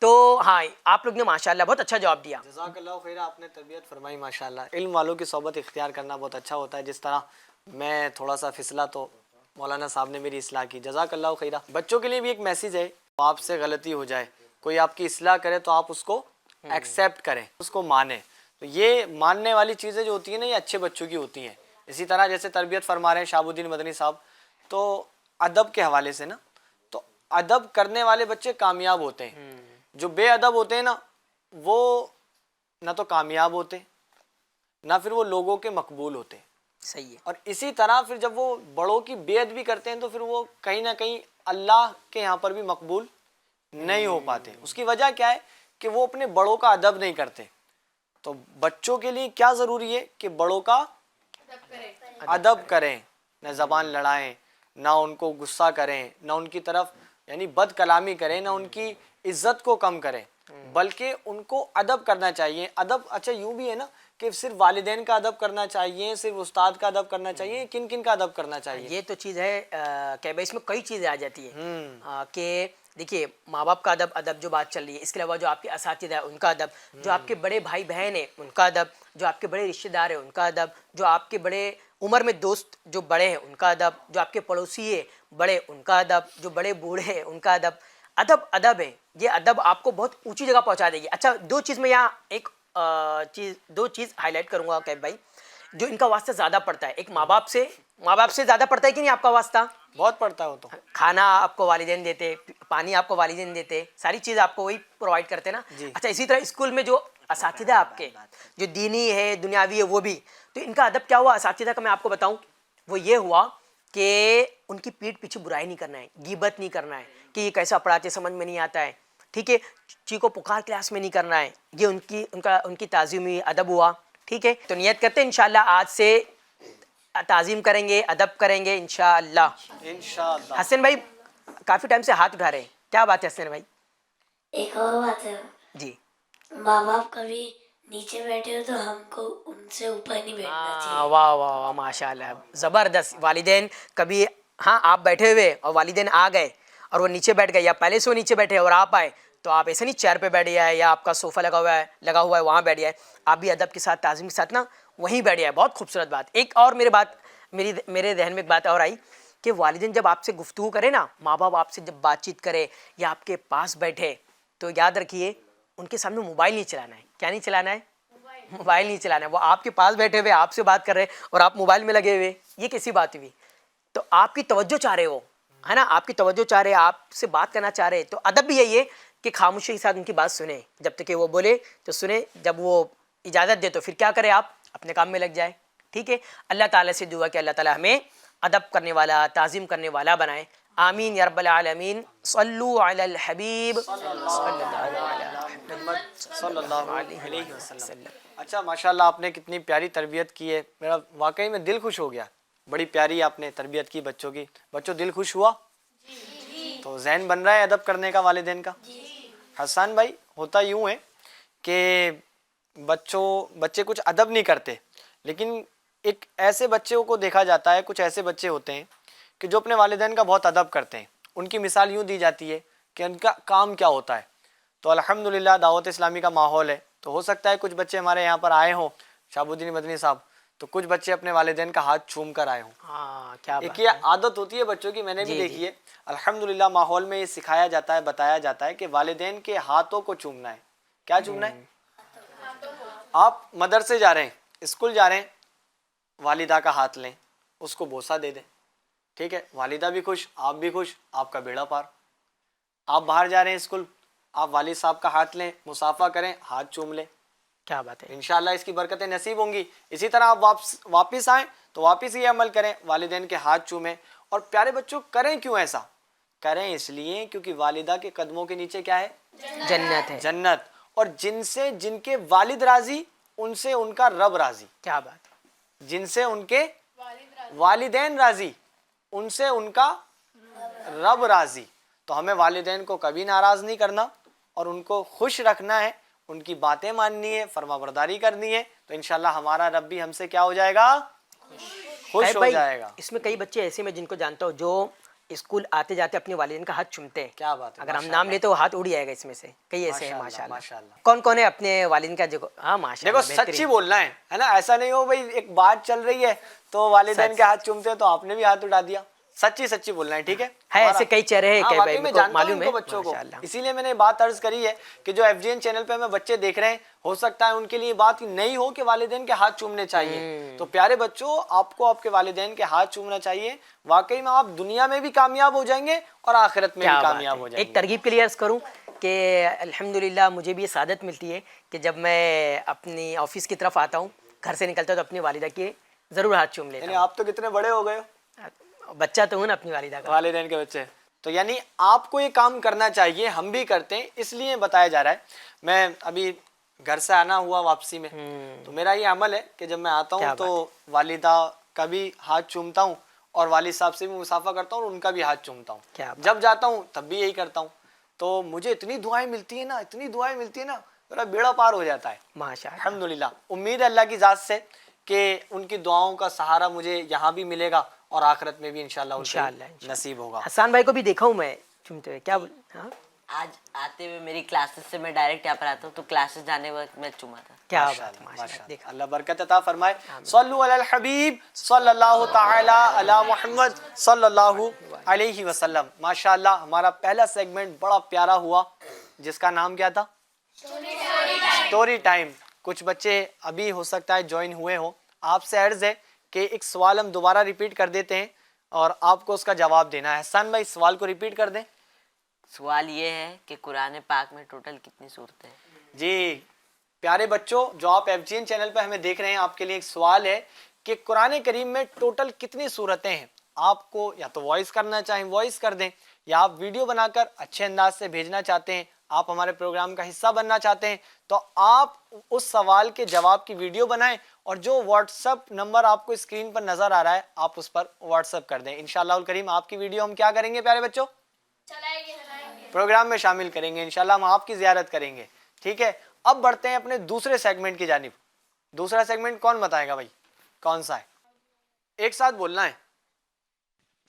[SPEAKER 5] تو ہاں آپ لوگ نے ماشاء اللہ بہت اچھا جواب دیا.
[SPEAKER 4] جزاک اللہ خیر. آپ نے تربیت فرمائی ماشاء اللہ. علم والوں کی صحبت اختیار کرنا بہت اچھا ہوتا ہے. جس طرح میں تھوڑا سا پھسلا تو مولانا صاحب نے میری اصلاح کی. جزاک اللہ خیر. بچوں کے لیے بھی ایک میسیج ہے، آپ سے غلطی ہو جائے، کوئی آپ کی اصلاح کرے تو آپ اس کو ایکسیپٹ کریں، اس کو مانیں. تو یہ ماننے والی چیزیں جو ہوتی ہیں نا یہ اچھے بچوں کی ہوتی ہیں. اسی طرح جیسے تربیت فرما رہے ہیں شہاب الدین مدنی صاحب، تو ادب کے حوالے سے نا تو ادب کرنے والے بچے کامیاب ہوتے ہیں. جو بے ادب ہوتے ہیں نا وہ نہ تو کامیاب ہوتے نہ پھر وہ لوگوں کے مقبول ہوتے.
[SPEAKER 5] صحیح ہے.
[SPEAKER 4] اور اسی طرح پھر جب وہ بڑوں کی بے ادبی کرتے ہیں تو پھر وہ کہیں نہ کہیں اللہ کے یہاں پر بھی مقبول نہیں ہو پاتے. اس کی وجہ کیا ہے کہ وہ اپنے بڑوں کا ادب نہیں کرتے. تو بچوں کے لیے کیا ضروری ہے کہ بڑوں کا ادب کریں، نہ زبان لڑائیں، نہ ان کو غصہ کریں، نہ ان کی طرف یعنی بد کلامی کریں، نہ ان کی عزت کو کم کریں، بلکہ ان کو ادب کرنا چاہیے. ادب اچھا یوں بھی ہے نا کہ صرف والدین کا ادب کرنا چاہیے، صرف استاد کا ادب کرنا چاہیے، کن کن کا ادب کرنا چاہیے؟
[SPEAKER 5] یہ تو چیز ہے کہ بھائی اس میں کئی چیزیں آ جاتی ہیں کہ دیکھیے ماں باپ کا ادب جو بات چل رہی ہے، اس کے علاوہ جو آپ کے اساتذہ ہیں ان کا ادب، جو آپ کے بڑے بھائی بہن ہیں ان کا ادب، جو آپ کے بڑے رشتہ دار ہیں ان کا ادب، جو آپ کے بڑے عمر میں دوست جو بڑے ہیں ان کا ادب، جو آپ کے پڑوسی ہیں بڑے ان کا ادب، جو بڑے بوڑھے ہیں ان کا ادب. ادب ہے. یہ ادب آپ کو بہت اونچی جگہ پہنچا دے گی. اچھا دو چیز میں یہاں ایک دو چیز ہائی لائٹ کروں گا کہ بھائی جو ان کا واسطہ زیادہ پڑتا ہے، ایک ماں باپ سے زیادہ پڑتا ہے کہ نہیں آپ کا واسطہ؟
[SPEAKER 4] بہت پڑتا ہے. وہ تو
[SPEAKER 5] کھانا آپ کو والدین دیتے، پانی آپ کو والدین دیتے، ساری چیز آپ کو وہی پرووائڈ کرتے نا. اچھا اسی طرح اسکول میں جو اساتذہ آپ کے جو دینی ہے دنیاوی ہے وہ بھی، تو ان کا ادب کیا ہوا اساتذہ کا؟ میں آپ کو بتاؤں وہ یہ ہوا کہ ان کی پیٹھ پیچھے برائی نہیں کرنا ہے، غیبت نہیں کرنا ہے کہ یہ کیسا پڑھاتے سمجھ میں نہیں آتا ہے. ٹھیک ہے. چیخو پکار کلاس میں نہیں کرنا ہے. یہ ان کی تعظیمی ادب ہوا. ٹھیک ہے. تو نیت کرتے ہیں انشاءاللہ آج سے تعظیم کریں گے، ادب کریں گے انشاءاللہ.
[SPEAKER 4] انشاءاللہ.
[SPEAKER 5] حسن بھائی کافی ٹائم سے ہاتھ اٹھا رہے ہیں، کیا بات ہے حسن بھائی؟
[SPEAKER 9] ایک اور بات ہے،
[SPEAKER 5] جی.
[SPEAKER 9] ماں باپ کبھی نیچے بیٹھے ہو تو ہم کو ان سے اوپر نہیں بیٹھنا چاہیے.
[SPEAKER 5] واہ واہ واہ ماشاء اللہ زبردست. والدین کبھی ہاں آپ بیٹھے ہوئے اور والدین آ گئے اور وہ نیچے بیٹھ گئے، یا پہلے سے وہ نیچے بیٹھے اور آپ آئے تو آپ ایسے نہیں چیئر پہ بیٹھ جائے یا آپ کا صوفہ لگا ہوا ہے وہاں بیٹھ جائے. آپ بھی ادب کے ساتھ تعظیم کے ساتھ نا وہیں بیٹھ جائے. بہت خوبصورت بات. ایک اور میرے ذہن میں ایک بات اور آئی کہ والدین جب آپ سے گفتگو کرے نا، ماں باپ آپ سے جب بات چیت کرے یا آپ کے پاس بیٹھے تو یاد رکھیے ان کے سامنے موبائل نہیں چلانا ہے. کیا نہیں چلانا ہے؟ موبائل نہیں چلانا ہے. وہ آپ کے پاس بیٹھے ہوئے آپ سے بات کر رہے اور آپ موبائل میں لگے ہوئے، یہ کیسی بات ہوئی؟ تو آپ کی توجہ چاہ رہے ہو ہے نا، آپ کی توجہ چاہ رہے، آپ سے بات کرنا چاہ رہے. تو ادب بھی یہی ہے کہ خاموشی کے ساتھ ان کی بات سنیں، جب تک کہ وہ بولے تو سنیں، جب وہ اجازت دے تو پھر کیا کرے آپ اپنے کام میں لگ جائے. ٹھیک ہے. اللہ تعالیٰ سے دعا کہ اللہ تعالیٰ ہمیں ادب کرنے والا تعظیم کرنے والا بنائے. آمین یا رب العالمین. صلو علی الحبیب
[SPEAKER 4] صلی اللہ علیہ وسلم. اچھا ماشاءاللہ آپ نے کتنی پیاری تربیت کی ہے, میرا واقعی میں دل خوش ہو گیا. بڑی پیاری آپ نے تربیت کی بچوں کی. بچوں دل خوش ہوا تو ذہن بن رہا ہے ادب کرنے کا والدین کا. حسان بھائی ہوتا یوں ہے کہ بچے کچھ ادب نہیں کرتے, لیکن ایک ایسے بچوں کو دیکھا جاتا ہے, کچھ ایسے بچے ہوتے ہیں کہ جو اپنے والدین کا بہت ادب کرتے ہیں. ان کی مثال یوں دی جاتی ہے کہ ان کا کام کیا ہوتا ہے. تو الحمدللہ دعوت اسلامی کا ماحول ہے, تو ہو سکتا ہے کچھ بچے ہمارے یہاں پر آئے ہوں, شہاب الدین مدنی صاحب, تو کچھ بچے اپنے والدین کا ہاتھ چوم کر آئے ہوں.
[SPEAKER 5] ہاں کیا
[SPEAKER 4] ایک
[SPEAKER 5] بات
[SPEAKER 4] یہ عادت ہوتی ہے بچوں کی, میں نے بھی دیکھی ہے. الحمدللہ ماحول میں یہ سکھایا جاتا ہے, بتایا جاتا ہے کہ والدین کے ہاتھوں کو چومنا ہے. کیا چومنا ہے؟ آپ مدرسے جا رہے ہیں, اسکول جا رہے ہیں, والدہ کا ہاتھ لیں, اس کو بوسہ دے دیں. ٹھیک ہے, والدہ بھی خوش, آپ بھی خوش, آپ کا بیڑا پار. آپ باہر جا رہے ہیں اسکول, آپ والد صاحب کا ہاتھ لیں, مصافحہ کریں, ہاتھ چوم لیں.
[SPEAKER 5] کیا بات ہے.
[SPEAKER 4] انشاءاللہ اس کی برکتیں نصیب ہوں گی. اسی طرح آپ واپس آئیں تو واپس یہ عمل کریں, والدین کے ہاتھ چومیں. اور پیارے بچوں کریں کیوں ایسا؟ کریں اس لیے کیونکہ والدہ کے قدموں کے نیچے کیا ہے؟
[SPEAKER 5] جنت ہے.
[SPEAKER 4] جنت. اور جن کے والد راضی ان سے ان کا رب راضی.
[SPEAKER 5] کیا بات ہے.
[SPEAKER 4] جن سے ان کے والدین راضی ان سے ان کا رب راضی. تو ہمیں والدین کو کبھی ناراض نہیں کرنا اور ان کو خوش رکھنا ہے, ان کی باتیں ماننی ہے, فرما برداری کرنی ہے. تو انشاءاللہ ہمارا رب بھی ہم سے کیا ہو جائے گا؟ خوش ہو
[SPEAKER 5] بھائی
[SPEAKER 4] جائے گا.
[SPEAKER 5] اس میں کئی بچے ایسے میں جن کو جانتا ہوں جو اسکول آتے جاتے اپنے والدین کا ہاتھ چومتے ہیں.
[SPEAKER 4] کیا بات ہے.
[SPEAKER 5] اگر ہم نام لیتے وہ ہاتھ اڑ جائے گا. اس میں سے کئی ایسے ہیں
[SPEAKER 4] ماشاءاللہ.
[SPEAKER 5] ماشاءاللہ. کون کون ہے اپنے والدین کا جو ہاں ماشاءاللہ
[SPEAKER 4] دیکھو سچی بولنا ہے نا, ایسا نہیں ہو بھائی ایک بات چل رہی ہے تو والدین کے ہاتھ چومتے ہیں تو آپ نے بھی ہاتھ اٹھا دیا. سچی بولنا ہے. ٹھیک ہے,
[SPEAKER 5] ایسے کئی چہرے ہیں کہ
[SPEAKER 4] واقعی میں جانتا ہوں
[SPEAKER 5] معلوم
[SPEAKER 4] ان
[SPEAKER 5] ہے
[SPEAKER 4] کو بچوں کو.
[SPEAKER 5] ماشاءاللہ.
[SPEAKER 4] اسی لیے میں نے بات عرض کری ہے کہ جو ایف جی این چینل پہ ہمیں بچے دیکھ رہے ہیں, ہو سکتا ہے ان کے لیے بات نہیں ہو کہ والدین کے ہاتھ چومنے چاہیے. تو پیارے بچوں آپ کو آپ کے والدین کے ہاتھ چومنا چاہیے. واقعی میں آپ دنیا میں بھی کامیاب ہو جائیں گے اور آخرت میں بھی کامیاب ہو جائیں گے.
[SPEAKER 5] ایک ترغیب کے لیے عرض کروں کہ الحمدللہ مجھے بھی یہ سعادت ملتی ہے کہ جب میں اپنی آفس کی طرف آتا ہوں, گھر سے نکلتا ہوں تو اپنی والدہ کے ضرور ہاتھ چوم لیتا
[SPEAKER 4] یعنی
[SPEAKER 5] ہوں.
[SPEAKER 4] آپ تو کتنے بڑے ہو گئے ہو,
[SPEAKER 5] بچہ تو ہوں نا اپنی والدہ کا.
[SPEAKER 4] والدین کے بچے. تو یعنی آپ کو یہ کام کرنا چاہیے, ہم بھی کرتے ہیں, اس لیے بتایا جا رہا ہے. میں ابھی گھر سے آنا ہوا واپسی میں, تو میرا یہ عمل ہے کہ جب میں آتا ہوں تو والدہ کا بھی ہاتھ چومتا ہوں اور والد صاحب سے بھی مصافحہ کرتا ہوں اور ان کا بھی ہاتھ چومتا ہوں. جب جاتا ہوں تب بھی یہی کرتا ہوں. تو مجھے اتنی دعائیں ملتی ہیں نا, میرا بیڑا پار ہو جاتا ہے
[SPEAKER 5] ماشاءاللہ.
[SPEAKER 4] الحمدللہ. امید ہے اللہ کی ذات سے کہ ان کی دعاؤں کا سہارا مجھے یہاں بھی ملے گا اور آخرت میں بھی انشاءاللہ نصیب ہوگا.
[SPEAKER 5] حسان بھائی کو بھی دیکھا ہوں میں چومتے ہوئے. کیا
[SPEAKER 2] آج آتے ہوئے میری کلاسز سے میں ڈائریکٹ یہاں پر آتا ہوں تو کلاسز جانے وقت میں چوما تھا.
[SPEAKER 5] کیا بات ہے ماشاءاللہ.
[SPEAKER 4] اللہ برکت عطا فرمائے. صلو علی الحبیب صلی اللہ تعالی علی محمد صلی اللہ علیہ وسلم. ماشاءاللہ ہمارا پہلا سیگمنٹ بڑا پیارا ہوا جس کا نام کیا تھا؟ Story time. کچھ بچے ابھی ہو سکتا ہے جوائن ہوئے ہوں. آپ سے عرض ہے کہ ایک سوال ہم دوبارہ ریپیٹ کر دیتے ہیں اور آپ کو اس کا جواب دینا ہے. حسان بھائی سوال کو ریپیٹ کر دیں.
[SPEAKER 2] سوال یہ ہے کہ قرآن پاک میں ٹوٹل کتنی صورتیں ہیں؟
[SPEAKER 4] جی پیارے بچوں جو آپ ایف جی این چینل پہ ہمیں دیکھ رہے ہیں, آپ کے لیے ایک سوال ہے کہ قرآن کریم میں ٹوٹل کتنی صورتیں ہیں. آپ کو یا تو وائس کرنا چاہیں وائس کر دیں, یا آپ ویڈیو بنا کر اچھے انداز سے بھیجنا چاہتے ہیں, آپ ہمارے پروگرام کا حصہ بننا چاہتے ہیں, تو آپ اس سوال کے جواب کی ویڈیو بنائیں اور جو واٹس اپ نمبر آپ کو اسکرین پر نظر آ رہا ہے آپ اس پر واٹس اپ کر دیں. انشاءاللہ الکریم آپ کی ویڈیو ہم کیا کریں گے پیارے بچوں؟ پروگرام میں شامل کریں گے. انشاءاللہ ہم آپ کی زیارت کریں گے. ٹھیک ہے, اب بڑھتے ہیں اپنے دوسرے سیگمنٹ کی جانب. دوسرا سیگمنٹ کون بتائے گا بھائی, کون سا ہے؟ ایک ساتھ بولنا ہے.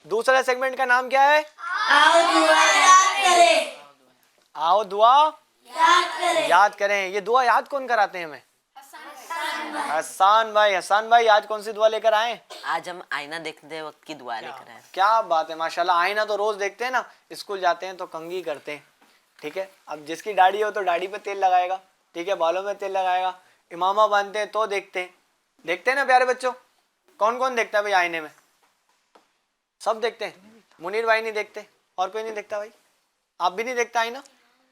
[SPEAKER 4] دوسرا سیگمنٹ کا نام کیا ہے؟ آؤ دعا یاد کریں. یہ دعا یاد کون کراتے ہیں ہمیں؟ حسان بھائی. حسان بھائی آج کون سی دعا لے کر آئے؟
[SPEAKER 2] آج ہم آئینہ دیکھتے وقت کی دعا لے کر آئے.
[SPEAKER 4] کیا بات ہے ماشاءاللہ. آئینہ تو روز دیکھتے ہیں نا, اسکول جاتے ہیں تو کنگھی کرتے ہیں. ٹھیک ہے, اب جس کی داڑھی ہو تو داڑھی پہ تیل لگائے گا, ٹھیک ہے, بالوں میں تیل لگائے گا. امامہ باندھتے ہیں تو دیکھتے ہیں نا پیارے بچوں. کون کون دیکھتا ہے بھائی آئینے میں؟ سب دیکھتے ہیں. منیر بھائی نہیں دیکھتے, اور کوئی نہیں دیکھتا بھائی؟ آپ بھی نہیں دیکھتا آئینہ؟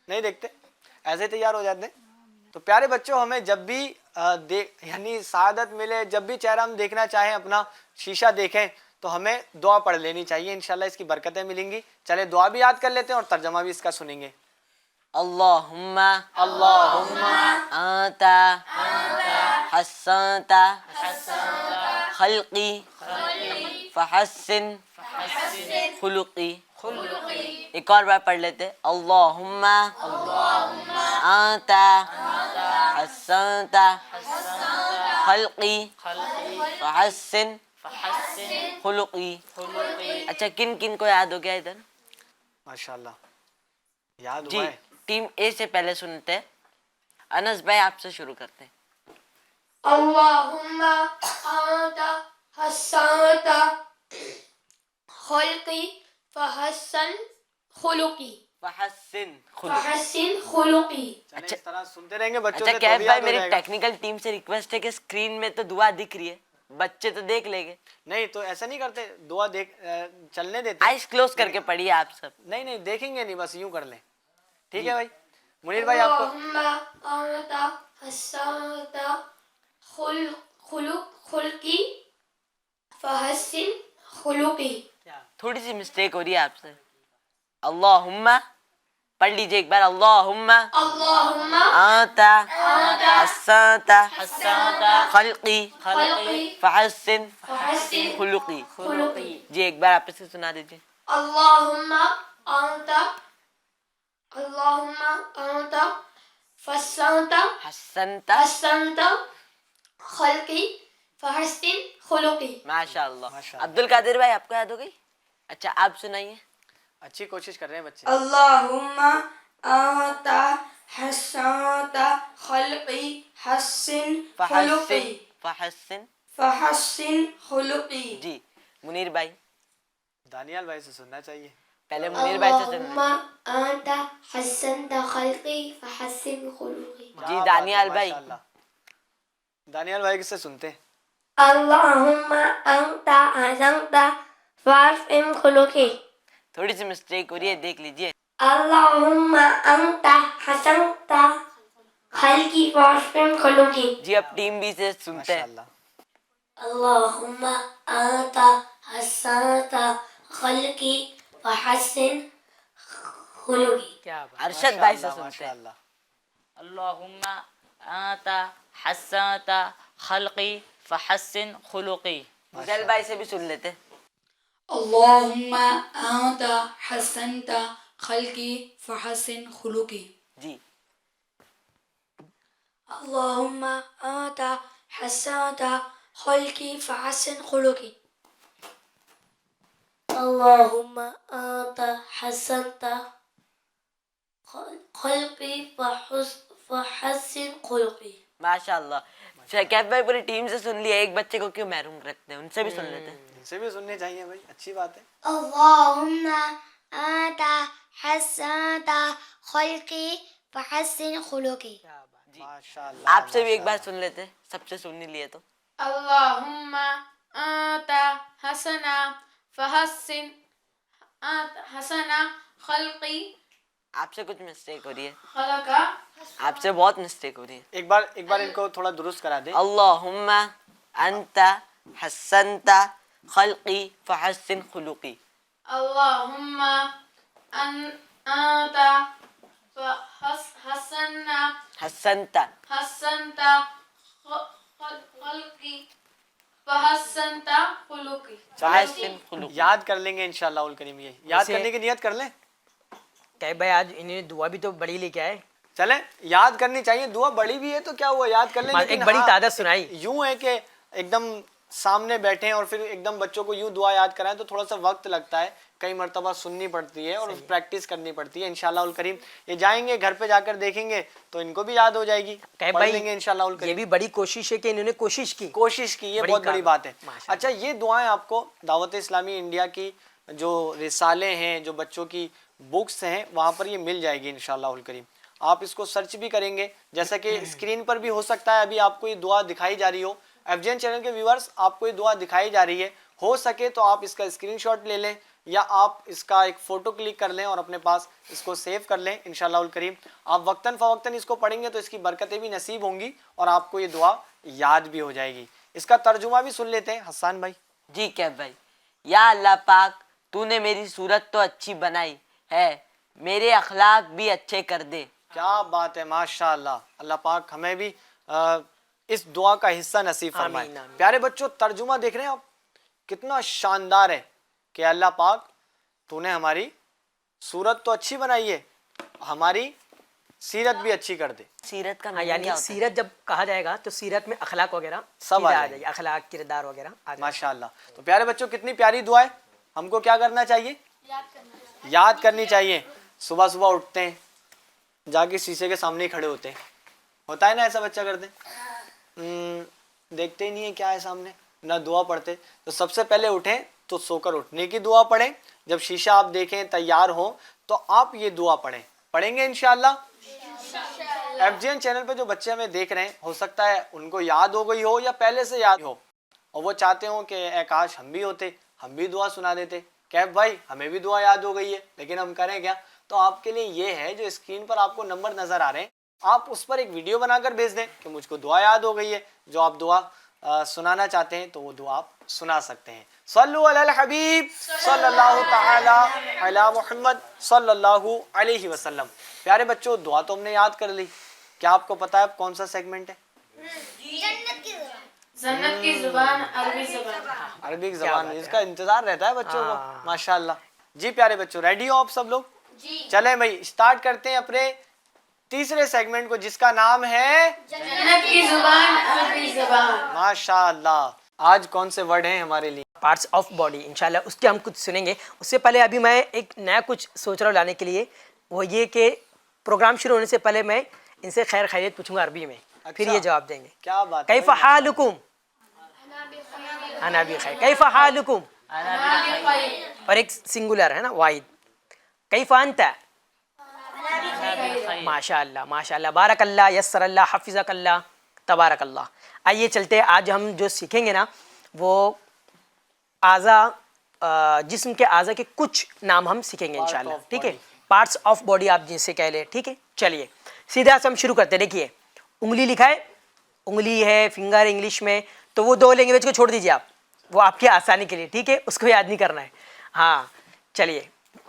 [SPEAKER 4] نہیں دیکھتے, ایسے تیار ہو جاتے ہیں. تو پیارے بچوں ہمیں جب بھی یعنی سعادت ملے, جب بھی چہرہ ہم دیکھنا چاہیں, اپنا شیشہ دیکھیں تو ہمیں دعا پڑھ لینی چاہیے, انشاءاللہ اس کی برکتیں ملیں گی. چلے دعا بھی یاد کر لیتے ہیں اور ترجمہ بھی اس کا سنیں گے.
[SPEAKER 2] اللہم انت حسنت خلقی فحسن خلقی. ایک اور بار پڑھ لیتے. اللہم انت حسنت خلقی فحسن خلقی. اچھا کن کن کو یاد ہو گیا ادھر؟
[SPEAKER 4] ماشاءاللہ یاد
[SPEAKER 2] جی
[SPEAKER 4] ہوا ہے.
[SPEAKER 2] ٹیم اے سے پہلے سنتے ہیں. انس بھائی آپ سے شروع کرتے ہیں.
[SPEAKER 6] اللہم انت حسنت خلقی فحسن خلقی.
[SPEAKER 2] فحسن خلقی.
[SPEAKER 6] فحسن خلقی.
[SPEAKER 4] چلیں اس طرح سنتے رہیں گے بچوں
[SPEAKER 2] اچھا
[SPEAKER 4] سے تو
[SPEAKER 2] کیف
[SPEAKER 4] بھی
[SPEAKER 2] بھائی
[SPEAKER 4] یاد ہو
[SPEAKER 2] میری
[SPEAKER 4] جائے گا.
[SPEAKER 2] ٹیکنیکل ٹیم سے ریکویسٹ ہے کہ اسکرین میں تو دعا دکھ رہی ہے, بچے تو دیکھ لیں گے.
[SPEAKER 4] نہیں تو ایسا نہیں کرتے, دعا چلنے دیتے.
[SPEAKER 2] آئیز کلوز کر کے پڑھیے آپ سب.
[SPEAKER 4] نہیں دیکھیں گے نہیں, بس یوں کر لیں. ٹھیک ہے بھائی. منیر بھائی آپ کو.
[SPEAKER 6] اللہم انت حسنت خلقی فحسن خلقی.
[SPEAKER 2] تھوڑی سی مسٹیک ہو رہی ہے آپ سے. اللہم پڑھ لیجیے ایک بار. اللہم
[SPEAKER 6] اللہم
[SPEAKER 2] انت حسنت خلقی فحسن
[SPEAKER 6] فحسن
[SPEAKER 2] خلقی.
[SPEAKER 6] خلقی.
[SPEAKER 2] جی ایک بار آپ سے سنا دیجیے.
[SPEAKER 6] اللہم انت حسنت
[SPEAKER 2] حسنت
[SPEAKER 6] خلقی فحسن خلقی.
[SPEAKER 2] ماشاء اللہ. عبد القادر بھائی آپ کو یاد ہو گئی؟ اچھا آپ سنائیے.
[SPEAKER 4] اچھی کوشش کر رہے ہیں بچے.
[SPEAKER 10] اللہم انت حسنت خلقی حسن خلقی
[SPEAKER 2] فحسن.
[SPEAKER 10] فحسن خلقی.
[SPEAKER 2] جی منیر بھائی.
[SPEAKER 4] دانیال بھائی سے سننا چاہیے.
[SPEAKER 2] پہلے منیر بھائی سے سننا.
[SPEAKER 6] انت حسنت خلقی فحسن خلقی.
[SPEAKER 2] جی دانیال بھائی.
[SPEAKER 4] دانیال بھائی سے سنتے ہیں.
[SPEAKER 6] اللہم انت حسنت فحسن خلقی.
[SPEAKER 2] تھوڑی سی مسٹیک ہو رہی ہے, دیکھ لیجیے.
[SPEAKER 6] اللہم انت حسنت خلقی فحسن خلقی.
[SPEAKER 2] جی اب ٹیم بی سے سنتے ہیں.
[SPEAKER 4] ماشاءاللہ.
[SPEAKER 9] اللہم انت حسنت خلقی فحسن خلقی.
[SPEAKER 2] ارشد بھائی سے سنتے ہیں.
[SPEAKER 4] ماشاءاللہ.
[SPEAKER 1] اللہم انت حسنت خلقی فحسن خلقی.
[SPEAKER 2] فضل بھائی سے بھی سن لیتے.
[SPEAKER 7] اللہم انت حسنت خلقی فحسن خلقی.
[SPEAKER 2] جی
[SPEAKER 6] اللہم انت حسنت خلقی فحسن خلقی.
[SPEAKER 9] اللہم انت حسنت خلقی فحسن خلقی.
[SPEAKER 2] ماشاء اللہ. کیف بھائی پوری ٹیم سے سن لیا, ایک بچے کو کیوں محروم رکھتے ہیں, ان سے بھی سن لیتے ہیں.
[SPEAKER 4] ان سے بھی سننے چاہیے بھائی, اچھی بات ہے.
[SPEAKER 3] اللہم انت حسنت خلقی فحسن خلقی.
[SPEAKER 4] ماشاءاللہ.
[SPEAKER 2] آپ سے بھی ایک بار سن لیتے, سب سے سن نہیں لیے تو.
[SPEAKER 6] اللہم انت حسن خلقی
[SPEAKER 2] آپ سے کچھ مسٹیک ہو رہی ہے,
[SPEAKER 6] خلقا.
[SPEAKER 2] آپ سے بہت مسٹیک ہو رہی ہے.
[SPEAKER 4] ایک بار ان کو تھوڑا درست کرا دیں.
[SPEAKER 2] اللہم انت حسنت خلقی فحسن خلقی.
[SPEAKER 6] اللہم انت
[SPEAKER 2] حسنت
[SPEAKER 6] حسنت خلقی فحسنت خلقی.
[SPEAKER 2] فحسن خلقی.
[SPEAKER 4] یاد کر لیں گے انشاءاللہ الکریم. یہ یاد
[SPEAKER 5] ویسے-
[SPEAKER 4] کرنے کی نیت کر لیں.
[SPEAKER 5] کیف بھائی آج انہیں دعا بھی تو بڑی لے کے آئے.
[SPEAKER 4] چلیں یاد کرنی چاہیے, دعا بڑی بھی ہے تو کیا ہوا, یاد کر لیں.
[SPEAKER 5] ایک بڑی تعداد سنائی.
[SPEAKER 4] یوں ہے کہ ایک دم سامنے بیٹھیں اور پھر ایک دم بچوں کو یوں دعا یاد کرائیں تو تھوڑا سا وقت لگتا ہے, کئی مرتبہ سننی پڑتی ہے اور پریکٹس کرنی پڑتی ہے. انشاءاللہ الکریم یہ جائیں گے گھر پہ جا کر دیکھیں گے تو ان کو بھی یاد ہو جائے گی,
[SPEAKER 5] کیف
[SPEAKER 4] پڑھ
[SPEAKER 5] بھائی
[SPEAKER 4] لیں گے انشاءاللہ
[SPEAKER 5] یہ
[SPEAKER 4] الکریم.
[SPEAKER 5] بھی بڑی کوشش ہے کہ انہوں نے کوشش کی.
[SPEAKER 4] یہ
[SPEAKER 5] بڑی
[SPEAKER 4] بہت بڑی
[SPEAKER 5] کام-
[SPEAKER 4] بات ہے.
[SPEAKER 5] ماشاءاللہ.
[SPEAKER 4] اچھا یہ دعائیں آپ کو دعوت اسلامی انڈیا کی جو رسالے ہیں, جو بچوں کی بکس ہیں, وہاں پر یہ مل جائے گی انشاءاللہ الکریم. آپ اس کو سرچ بھی کریں گے, جیسا کہ اسکرین پر بھی ہو سکتا ہے ابھی آپ کو یہ دعا دکھائی جا رہی ہو. ایف جی این چینل کے ویورز آپ کو یہ دعا دکھائی جا رہی ہے, ہو سکے تو آپ اس کا اسکرین شاٹ لے لیں, یا آپ اس کا ایک فوٹو کلک کر لیں اور اپنے پاس اس کو سیو کر لیں انشاءاللہ الکریم. آپ وقتاً فوقتاً اس کو پڑھیں گے تو اس کی برکتیں بھی نصیب ہوں گی اور آپ کو یہ دعا یاد بھی ہو جائے گی. اس کا ترجمہ بھی سن لیتے ہیں حسان بھائی.
[SPEAKER 2] جی کیف بھائی. یا اللہ پاک تو نے میری صورت تو اچھی بنائی ہے, میرے اخلاق بھی اچھے کر دے.
[SPEAKER 4] کیا بات ہے, ماشاءاللہ. اللہ پاک ہمیں بھی اس دعا کا حصہ نصیب فرمائے.
[SPEAKER 5] آمین، آمین.
[SPEAKER 4] پیارے بچوں, ترجمہ دیکھ رہے ہیں آپ کتنا شاندار ہے کہ اللہ پاک تو نے ہماری صورت تو اچھی بنائی ہے, ہماری سیرت بھی اچھی کر دے.
[SPEAKER 2] سیرت کا
[SPEAKER 5] ہاں
[SPEAKER 2] معنی
[SPEAKER 5] یعنی
[SPEAKER 2] کیا ہوتا ہے؟
[SPEAKER 5] سیرت جب کہا جائے گا تو سیرت میں اخلاق وغیرہ
[SPEAKER 4] سب
[SPEAKER 5] سیدھا
[SPEAKER 4] آ
[SPEAKER 5] آ
[SPEAKER 4] جائیں
[SPEAKER 5] جائے گی, اخلاق کردار وغیرہ آ جائے گا.
[SPEAKER 4] ماشاءاللہ. تو پیارے بچوں, کتنی پیاری دعا ہے. ہم کو کیا کرنا چاہیے؟ یاد کرنی چاہیے. صبح صبح اٹھتے ہیں, جا کے شیشے کے سامنے ہی کھڑے ہوتے ہیں, ہوتا ہے نا ایسا بچہ کرتے ہیں, دیکھتے ہی نہیں ہے کیا ہے سامنے, نہ دعا پڑھتے. تو سب سے پہلے اٹھیں تو سو کر اٹھنے کی دعا پڑھیں. جب شیشہ آپ دیکھیں تیار ہو تو آپ یہ دعا پڑھیں گے انشاءاللہ. FGN چینل پہ جو بچے ہمیں دیکھ رہے ہیں, ہو سکتا ہے ان کو یاد ہو گئی ہو یا پہلے سے یاد ہو, اور وہ چاہتے ہوں کہ اے کاش ہم بھی ہوتے, ہم بھی دعا سنا دیتے. کیف بھائی ہمیں بھی دعا یاد ہو گئی ہے, لیکن ہم کریں کیا؟ تو آپ کے لیے یہ ہے, جو اسکرین پر آپ کو نمبر نظر آ رہے ہیں, آپ اس پر ایک ویڈیو بنا کر بھیج دیں کہ مجھ کو دعا یاد ہو گئی ہے. جو آپ دعا سنانا چاہتے ہیں تو وہ دعا آپ سنا سکتے ہیں. صلو علی الحبیب صلی اللہ تعالی علی محمد صلی اللہ علیہ وسلم. پیارے بچوں, دعا تو ہم نے یاد کر لی. کیا آپ کو پتا ہے اب کون سا سیگمنٹ ہے؟
[SPEAKER 7] جنت کی زبان عربی زبان.
[SPEAKER 4] عربک زبان. اس کا انتظار رہتا ہے بچوں کو, ماشاءاللہ. جی پیارے بچوں, ریڈی ہو آپ سب لوگ؟ چلیں بھائی اسٹارٹ کرتے ہیں اپنے تیسرے سیگمنٹ کو, جس کا نام ہے
[SPEAKER 7] جنت کی زبان عربی زبان.
[SPEAKER 4] ماشاءاللہ. آج کون سے ورڈ ہیں ہمارے لیے؟
[SPEAKER 5] پارٹس آف باڈی انشاءاللہ اس کے ہم کچھ سنیں گے. اس سے پہلے ابھی میں ایک نیا کچھ سوچ رہا ہوں لانے کے لیے, وہ یہ کہ پروگرام شروع ہونے سے پہلے میں ان سے خیر خیریت پوچھوں گا عربی میں, پھر یہ جواب دیں گے.
[SPEAKER 4] کیا بات ہے,
[SPEAKER 5] کیف حالکم؟ انا بخیر. کیف حالکم؟ اور ایک سنگولر ہے نا, واحد. کیف انت؟ ماشاءاللہ ماشاءاللہ, بارک اللہ, یسر اللہ, حفظک اللہ, تبارک اللہ. آئیے چلتے, آج ہم جو سیکھیں گے نا وہ اعضاء, جسم کے اعضاء کے کچھ نام ہم سیکھیں گے انشاءاللہ. ٹھیک ہے, پارٹس آف باڈی آپ جن سے کہہ لیں. ٹھیک ہے, چلیے سیدھا سے ہم شروع کرتے ہیں. دیکھیے انگلی لکھا ہے, انگلی ہے, فنگر انگلش میں, تو وہ دو لینگویج کو چھوڑ دیجیے آپ, وہ آپ کی آسانی کے لیے. ٹھیک ہے, اس کو یاد نہیں کرنا ہے. ہاں چلیے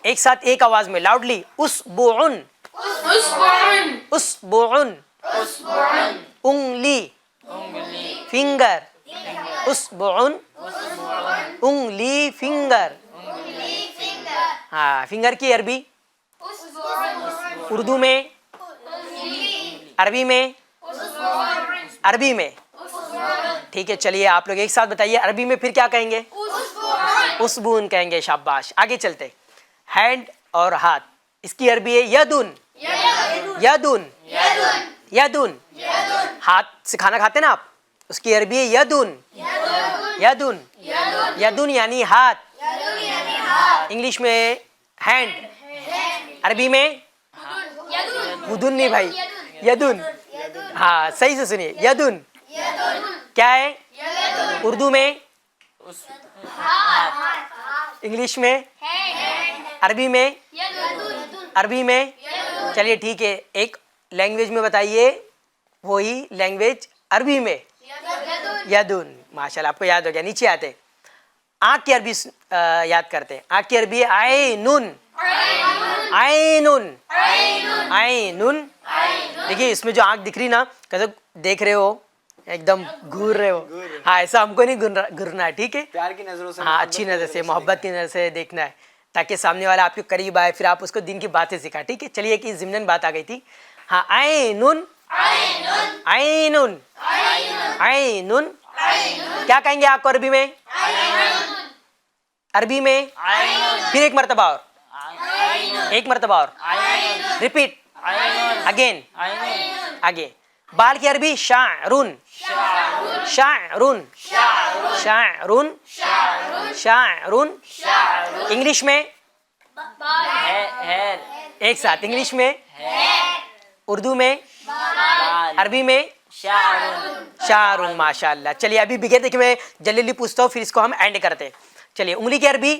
[SPEAKER 5] ایک ساتھ ایک آواز میں لاؤڈلی. اسبوعن, اسبوعن, انگلی, فنگر, اسبوعن, انگلی, فنگر. ہاں, فنگر کی عربی, اردو میں, عربی میں, عربی میں. ٹھیک ہے, چلیے آپ لوگ ایک ساتھ بتائیے عربی میں پھر کیا کہیں گے؟ اسبون کہیں گے. شاباش. آگے چلتے, ہینڈ اور ہاتھ, اس کی عربی ہے یدن, یدن, یدن. ہاتھ سے کھانا کھاتے نا آپ, اس کی عربی ہے یدن, یدن, یدن یعنی ہاتھ. انگلش میں ہینڈ, عربی میں ودن نہیں بھائی, یدن. ہاں صحیح سے سنیے, یدن کیا ہے اردو میں, انگلش میں, عربی میں, عربی میں. چلیے ٹھیک ہے, ایک لینگویج میں بتائیے, وہی لینگویج عربی میں یدن. ماشاءاللہ آپ کو یاد ہو گیا. نیچے آتے, آنکھ کی عربی یاد کرتے ہیں. آنکھ کی عربی ہے عینن, عینن, عینن. دیکھیے اس میں جو آنکھ دکھ رہی نا, کیسے دیکھ رہے ہو, ایک دم گھور رہے ہو. ہاں ایسا ہم کو نہیں گھرنا ہے. ٹھیک ہے,
[SPEAKER 4] پیار کی نظروں سے,
[SPEAKER 5] ہاں اچھی نظر سے, محبت کی نظر سے دیکھنا ہے, تاکہ سامنے والا آپ کے قریب آئے, پھر آپ اس کو دین کی باتیں سکھائیں. ٹھیک ہے, چلیے کہ ضمناً بات آ گئی تھی. ہاں, عینن, عینن, عینن. کیا کہیں گے آپ کو عربی میں؟ عربی میں پھر ایک مرتبہ اور, ایک مرتبہ اور ریپیٹ اگین, آگے. بال کی عربی شعرن, شعرن, شعرن, شعرن. انگلش میں ایک ساتھ, انگلش میں, اردو میں, عربی میں شعرن. ماشاءاللہ. چلیے ابھی بگے دیکھیں, میں جلدی پوچھتا ہوں, پھر اس کو ہم اینڈ کرتے ہیں. چلیے انگلی کی عربی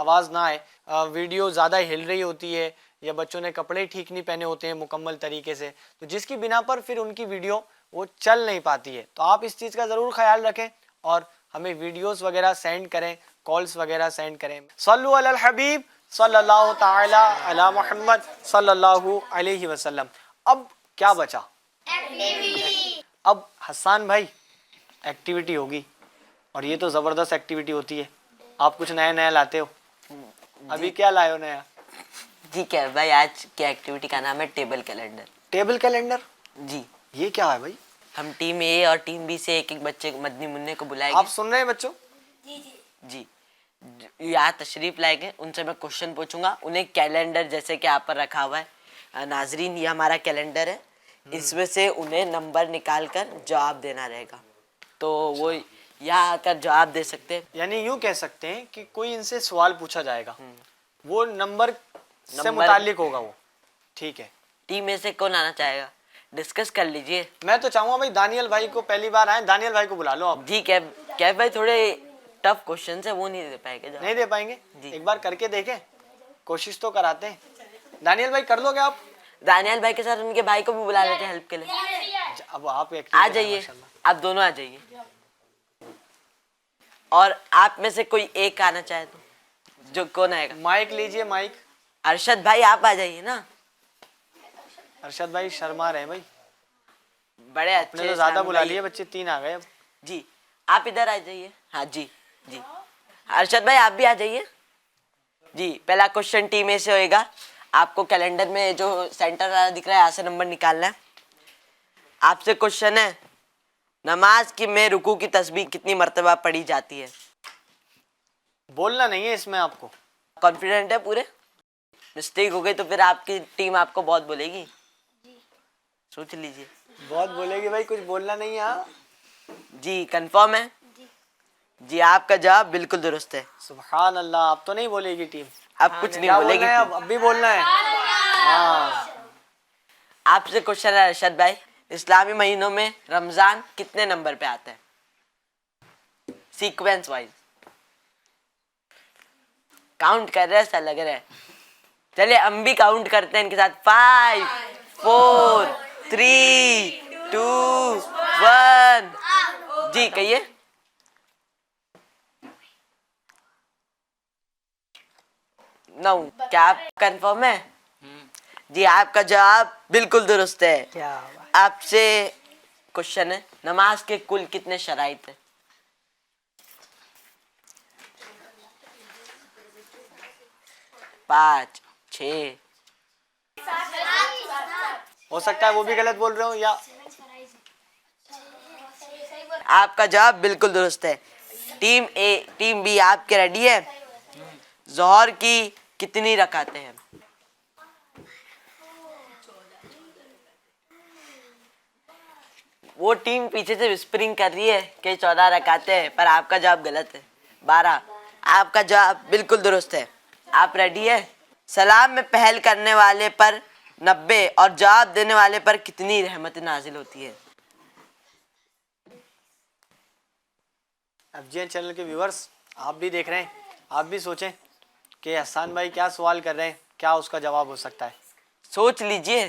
[SPEAKER 4] آواز نہ آئے, ویڈیو زیادہ ہل رہی ہوتی ہے یا بچوں نے کپڑے ٹھیک نہیں پہنے ہوتے ہیں مکمل طریقے سے, تو جس کی بنا پر پھر ان کی ویڈیو وہ چل نہیں پاتی ہے. تو آپ اس چیز کا ضرور خیال رکھیں اور ہمیں ویڈیوز وغیرہ سینڈ کریں, کالز وغیرہ سینڈ کریں. صلو علی الحبیب صلی اللہ تعالی علی محمد صلی اللہ علیہ وسلم. اب کیا بچا؟ اب حسان بھائی ایکٹیویٹی ہوگی, اور یہ تو زبردست ایکٹیویٹی ہوتی ہے, آپ کچھ نیا نیا لاتے ہو. ابھی کیا لائے ہو نیا؟
[SPEAKER 2] جی کیف بھائی آج کی ایکٹیویٹی کا نام ہے ٹیبل کیلنڈر.
[SPEAKER 4] Table calendar?
[SPEAKER 2] جی
[SPEAKER 4] یہ کیا ہے بھائی؟
[SPEAKER 2] ہم ٹیم اے اور ٹیم بی سے ایک ایک بچے مدنی منع کو بلائیں گے.
[SPEAKER 4] آپ سن رہے ہیں بچوں؟
[SPEAKER 2] جی یہاں تشریف لائیں گے, ان سے میں کوشچن پوچھوں گا, انہیں کیلنڈر جیسے کہ آپ پر رکھا ہوا ہے ناظرین, یہ ہمارا کیلنڈر ہے, اس میں سے انہیں نمبر نکال کر جواب دینا رہے گا. تو وہ یہاں آ کر جواب دے سکتے ہیں.
[SPEAKER 4] یعنی یوں کہہ سکتے ہیں کہ کوئی ان سے سوال پوچھا جائے گا, وہ نمبر سے متعلق ہوگا وہ. ٹھیک ہے,
[SPEAKER 2] ٹیم اے سے کون آنا چاہے گا ڈسکس کر لیجئے.
[SPEAKER 4] میں تو چاہوں گا بھائی دانیل بھائی کو پہلی بار آئے, دانیل بھائی کو بلا لو آپ.
[SPEAKER 2] جی کیف بھائی تھوڑے ٹف کوشچن ہے وہ نہیں دے پائے گا.
[SPEAKER 4] نہیں دے پائیں گے؟
[SPEAKER 2] جی.
[SPEAKER 4] ایک بار کر کے دیکھیں, کوشش تو کراتے ہیں. دانیل بھائی کر لو گے آپ؟
[SPEAKER 2] دانیال بھائی کے ساتھ ان کے بھائی کو بھی بلا لیتے ہیں ہیلپ کے لیے.
[SPEAKER 4] اب آپ
[SPEAKER 2] آ جائیے, آپ دونوں آ جائیے, اور آپ میں سے کوئی ایک آنا چاہے تو جو کون آئے گا؟
[SPEAKER 4] مائک لیجئے, مائک.
[SPEAKER 2] ارشد بھائی آپ آ جائیے نا.
[SPEAKER 4] ارشد بھائی شرما رہے ہیں بھائی,
[SPEAKER 2] بڑے
[SPEAKER 4] آپ نے
[SPEAKER 2] اچھے
[SPEAKER 4] تو زیادہ
[SPEAKER 2] اسلامی
[SPEAKER 4] بلا
[SPEAKER 2] بھائی
[SPEAKER 4] لیے,
[SPEAKER 2] ہیں.
[SPEAKER 4] بچے 3 آ گئے اب.
[SPEAKER 2] جی آپ ادھر آ جائیے. ہاں جی جی ارشد بھائی آپ بھی آ جائیے. جی پہلا کوشچن ٹیم اے سے ہوئے گا. آپ کو کیلنڈر میں جو سینٹر دکھ رہا ہے یہاں سے نمبر نکالنا ہے. آپ سے کوشچن ہے, نماز کی میں رکوع کی تسبیح کتنی مرتبہ پڑھی جاتی ہے؟
[SPEAKER 4] بولنا نہیں ہے اس میں آپ کو.
[SPEAKER 2] کانفیڈنٹ ہے پورے؟ مسٹیک ہو گئی تو پھر آپ کی ٹیم آپ کو بہت بولے گی. سوچ لیجیے.
[SPEAKER 4] بہت بولے گی بھائی, کچھ بولنا نہیں ہے. ہاں
[SPEAKER 2] جی کنفرم ہے؟ جی آپ کا جواب بالکل درست ہے.
[SPEAKER 4] سبحان اللہ, اب تو نہیں بولے گی ٹیم.
[SPEAKER 2] اب کچھ نہیں
[SPEAKER 4] کیا
[SPEAKER 2] بولے
[SPEAKER 4] بولنا
[SPEAKER 2] گی
[SPEAKER 4] ہے
[SPEAKER 2] ٹیم.
[SPEAKER 4] اب بھی بولنا ہے. ہاں
[SPEAKER 2] آپ سے کوشچن ہے ارشد بھائی, اسلامی مہینوں میں رمضان کتنے نمبر پہ آتا ہے سیکوینس وائز؟ کاؤنٹ کر رہے ہیں, ایسا لگ رہا ہے. چلیے ہم بھی کاؤنٹ کرتے ہیں ان کے ساتھ. 5 4 3 2 1. جی کہیے. 9. کیا آپ کنفرم ہے؟ جی آپ کا جواب بالکل درست ہے.
[SPEAKER 5] کیا بات.
[SPEAKER 2] آپ سے کوشچن ہے, نماز کے کل کتنے شرائط ہیں؟ 5 6.
[SPEAKER 4] ہو سکتا ہے وہ بھی غلط بول رہے ہو, یا
[SPEAKER 2] آپ کا جواب بالکل درست ہے. ٹیم اے ٹیم بی آپ کے ریڈی ہے؟ ظہر کی کتنی رکعتیں ہیں؟ وہ ٹیم پیچھے سے وسپرنگ کر رہی ہے کہ 14 رکعتیں ہیں, پر آپ کا جواب غلط ہے. 12. آپ کا جواب بالکل درست ہے. آپ ریڈی ہے؟ سلام میں پہل کرنے والے پر 90 اور جواب دینے والے پر کتنی رحمت نازل ہوتی ہے؟
[SPEAKER 4] FGN چینل کے ویورز, آپ بھی دیکھ رہے ہیں, آپ بھی سوچیں کہ حسان بھائی کیا سوال کر رہے ہیں, کیا اس کا جواب ہو سکتا ہے.
[SPEAKER 2] سوچ لیجئے,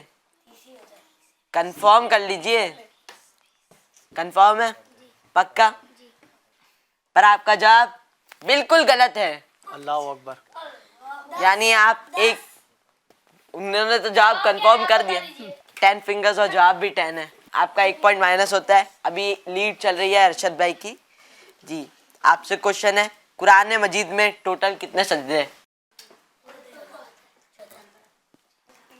[SPEAKER 2] کنفرم کر لیجئے. کنفرم ہے؟ پکا؟ پر آپ کا جواب بالکل غلط ہے.
[SPEAKER 4] اللہ اکبر.
[SPEAKER 2] یعنی آپ ایک, انہوں نے تو جواب کنفرم کر دیا. 10 فنگرز اور جواب بھی 10 ہے. آپ کا 1 پوائنٹ مائنس ہوتا ہے. ابھی لیڈ چل رہی ہے ارشد بھائی کی. جی آپ سے کوشچن ہے, قرآن مجید میں ٹوٹل کتنے سجدے ہیں؟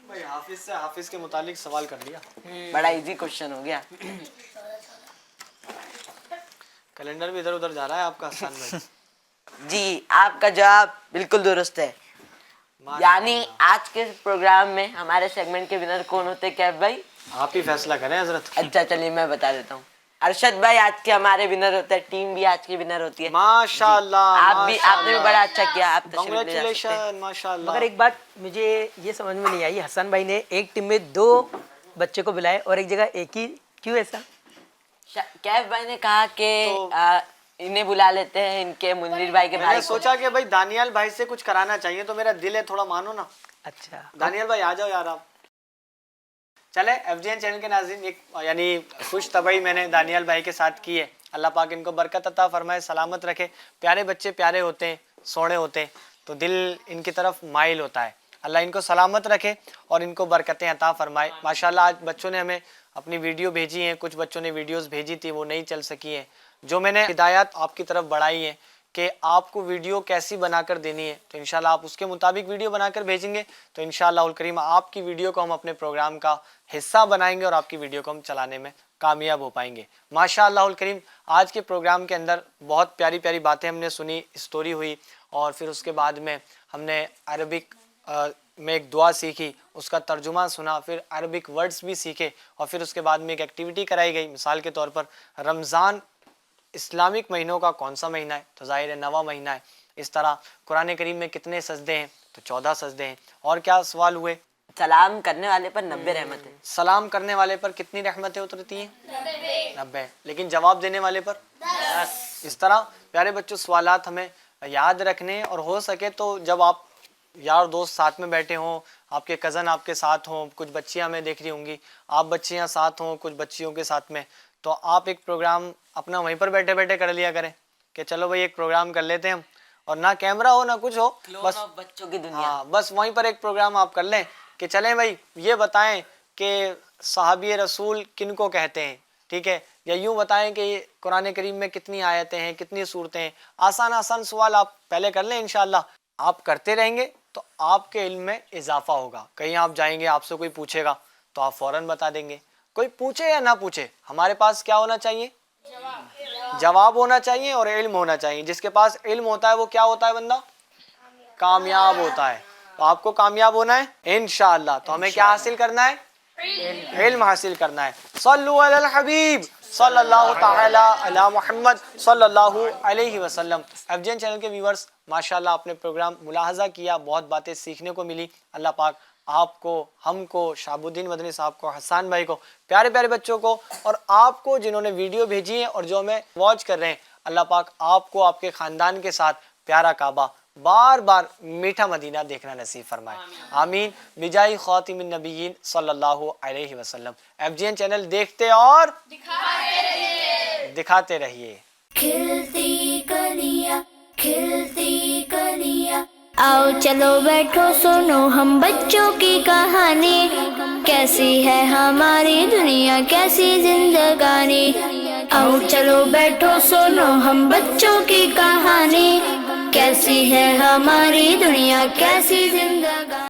[SPEAKER 4] بھائی حافظ سے حافظ کے متعلق سوال کر لیا.
[SPEAKER 2] بڑا ایزی کوشچن ہو گیا.
[SPEAKER 4] کیلنڈر بھی ادھر ادھر جا رہا ہے آپ کا حسان بھائی.
[SPEAKER 2] جی آپ کا جواب بالکل درست ہے. یعنی آج کے پروگرام میں ہمارے سیگمنٹ کے ونر کون ہوتے کیف بھائی؟
[SPEAKER 4] آپ ہی فیصلہ کریں حضرت.
[SPEAKER 2] اچھا چلیے میں بتا دیتا ہوں. ارشد بھائی آج کے ہمارے ونر ہوتے ہیں, ٹیم بھی آج کی ونر ہوتی ہے.
[SPEAKER 4] ماشاء اللہ,
[SPEAKER 2] آپ نے بھی بڑا اچھا کیا. آپ تشریف لے جا سکتے ہیں.
[SPEAKER 4] کنگریچولیشن, ماشاء اللہ.
[SPEAKER 5] مگر ایک بات مجھے یہ سمجھ میں نہیں آئی, حسن بھائی نے ایک ٹیم میں 2 بچے کو بلائے اور ایک جگہ ایک ہی, کیوں ایسا؟
[SPEAKER 2] کیف بھائی نے کہا کہ انہیں بلا لیتے ہیں, ان کے منیر بھائی کے
[SPEAKER 4] میں نے
[SPEAKER 2] بھائی کو.
[SPEAKER 4] سوچا کہ بھائی دانیال بھائی سے کچھ کرانا چاہیے, تو میرا دل ہے تھوڑا مانو نا.
[SPEAKER 5] اچھا
[SPEAKER 4] دانیال بھائی آ جاؤ یار آپ. چلے ایف جی این چینل کے ناظرین, ایک یعنی خوش طبعی میں نے دانیال بھائی کے ساتھ کی ہے. اللہ پاک ان کو برکت عطا فرمائے, سلامت رکھے. پیارے بچے پیارے ہوتے ہیں, سوڑے ہوتے ہیں, تو دل ان کی طرف مائل ہوتا ہے. اللہ ان کو سلامت رکھے اور ان کو برکتیں عطا فرمائے. ماشاءاللہ آج بچوں نے ہمیں اپنی ویڈیو بھیجی ہیں, کچھ بچوں نے ویڈیوز بھیجی تھی وہ نہیں چل سکی ہیں. جو میں نے ہدایات آپ کی طرف بڑھائی ہیں کہ آپ کو ویڈیو کیسی بنا کر دینی ہے, تو انشاءاللہ آپ اس کے مطابق ویڈیو بنا کر بھیجیں گے تو انشاءاللہ الکریم آپ کی ویڈیو کو ہم اپنے پروگرام کا حصہ بنائیں گے اور آپ کی ویڈیو کو ہم چلانے میں کامیاب ہو پائیں گے. ماشاءاللہ الکریم آج کے پروگرام کے اندر بہت پیاری پیاری باتیں ہم نے سنی, اسٹوری ہوئی, اور پھر اس کے بعد میں ہم نے عربک میں ایک دعا سیکھی, اس کا ترجمہ سنا, پھر عربک ورڈز بھی سیکھے, اور پھر اس کے بعد میں ایک ایکٹیویٹی کرائی گئی. مثال کے طور پر رمضان اسلامک مہینوں کا کون سا مہینہ ہے, تو ظاہر ہے 9واں مہینہ ہے. اس طرح قرآن کریم میں کتنے سجدے ہیں, تو 14 سجدے ہیں. اور کیا سوال ہوئے؟
[SPEAKER 2] سلام کرنے والے پر 90 رحمتیں.
[SPEAKER 4] سلام کرنے والے پر کتنی رحمتیں اترتی ہیں؟ 90. لیکن جواب دینے والے پر 10. اس طرح پیارے بچوں سوالات ہمیں یاد رکھنے, اور ہو سکے تو جب آپ یار دوست ساتھ میں بیٹھے ہوں, آپ کے کزن آپ کے ساتھ ہوں, کچھ بچیاں ہمیں دیکھ رہی ہوں گی, آپ بچیاں ساتھ ہوں کچھ بچیوں کے ساتھ میں, تو آپ ایک پروگرام اپنا وہیں پر بیٹھے بیٹھے کر لیا کریں کہ چلو بھائی ایک پروگرام کر لیتے ہیں ہم, اور نہ کیمرہ ہو نہ کچھ ہو, بس
[SPEAKER 2] بچوں کی دنیا.
[SPEAKER 4] ہاں بس وہیں پر ایک پروگرام آپ کر لیں کہ چلیں بھائی یہ بتائیں کہ صحابی رسول کن کو کہتے ہیں, ٹھیک ہے, یا یوں بتائیں کہ قرآن کریم میں کتنی آیتیں ہیں, کتنی صورتیں ہیں. آسان آسان سوال آپ پہلے کر لیں, انشاءاللہ آپ کرتے رہیں گے تو آپ کے علم میں اضافہ ہوگا. کہیں آپ جائیں گے, آپ سے کوئی پوچھے گا تو آپ فوراً بتا دیں گے. کوئی پوچھے یا نہ پوچھے, ہمارے پاس کیا ہونا چاہیے؟ جواب ہونا چاہیے اور علم ہونا چاہیے. جس کے پاس علم ہوتا ہے وہ کیا ہوتا ہے بندہ؟ کامیاب ہوتا ہے. تو آپ کو کامیاب ہونا ہے انشاءاللہ, تو ہمیں کیا حاصل کرنا ہے؟ علم حاصل کرنا ہے. صلو علی الحبیب صلی اللہ تعالی علی محمد صلی اللہ علیہ وسلم. ایف جی این چینل کے ویورز ماشاءاللہ آپ نے پروگرام ملاحظہ کیا, بہت باتیں سیکھنے کو ملی. اللہ پاک آپ کو, ہم کو, شہاب الدین مدنی صاحب کو, حسان بھائی کو, پیارے پیارے بچوں کو, اور آپ کو جنہوں نے ویڈیو بھیجی ہے اور جو ہمیں واچ کر رہے ہیں, اللہ پاک آپ کو آپ کے خاندان کے ساتھ پیارا کعبہ, بار بار میٹھا مدینہ دیکھنا نصیب فرمائے. آمین بجائی خاتم النبیین صلی اللہ علیہ وسلم. ایف جی این چینل دیکھتے اور دکھاتے رہیے.
[SPEAKER 3] کھلتی کلیاں کھلتی کلیاں, آؤ چلو بیٹھو سنو ہم بچوں کی کہانی, کیسی ہے ہماری دنیا کیسی زندگانی. آؤ چلو بیٹھو سنو ہم بچوں کی کہانی, کیسی ہے ہماری دنیا کیسی زندگانی.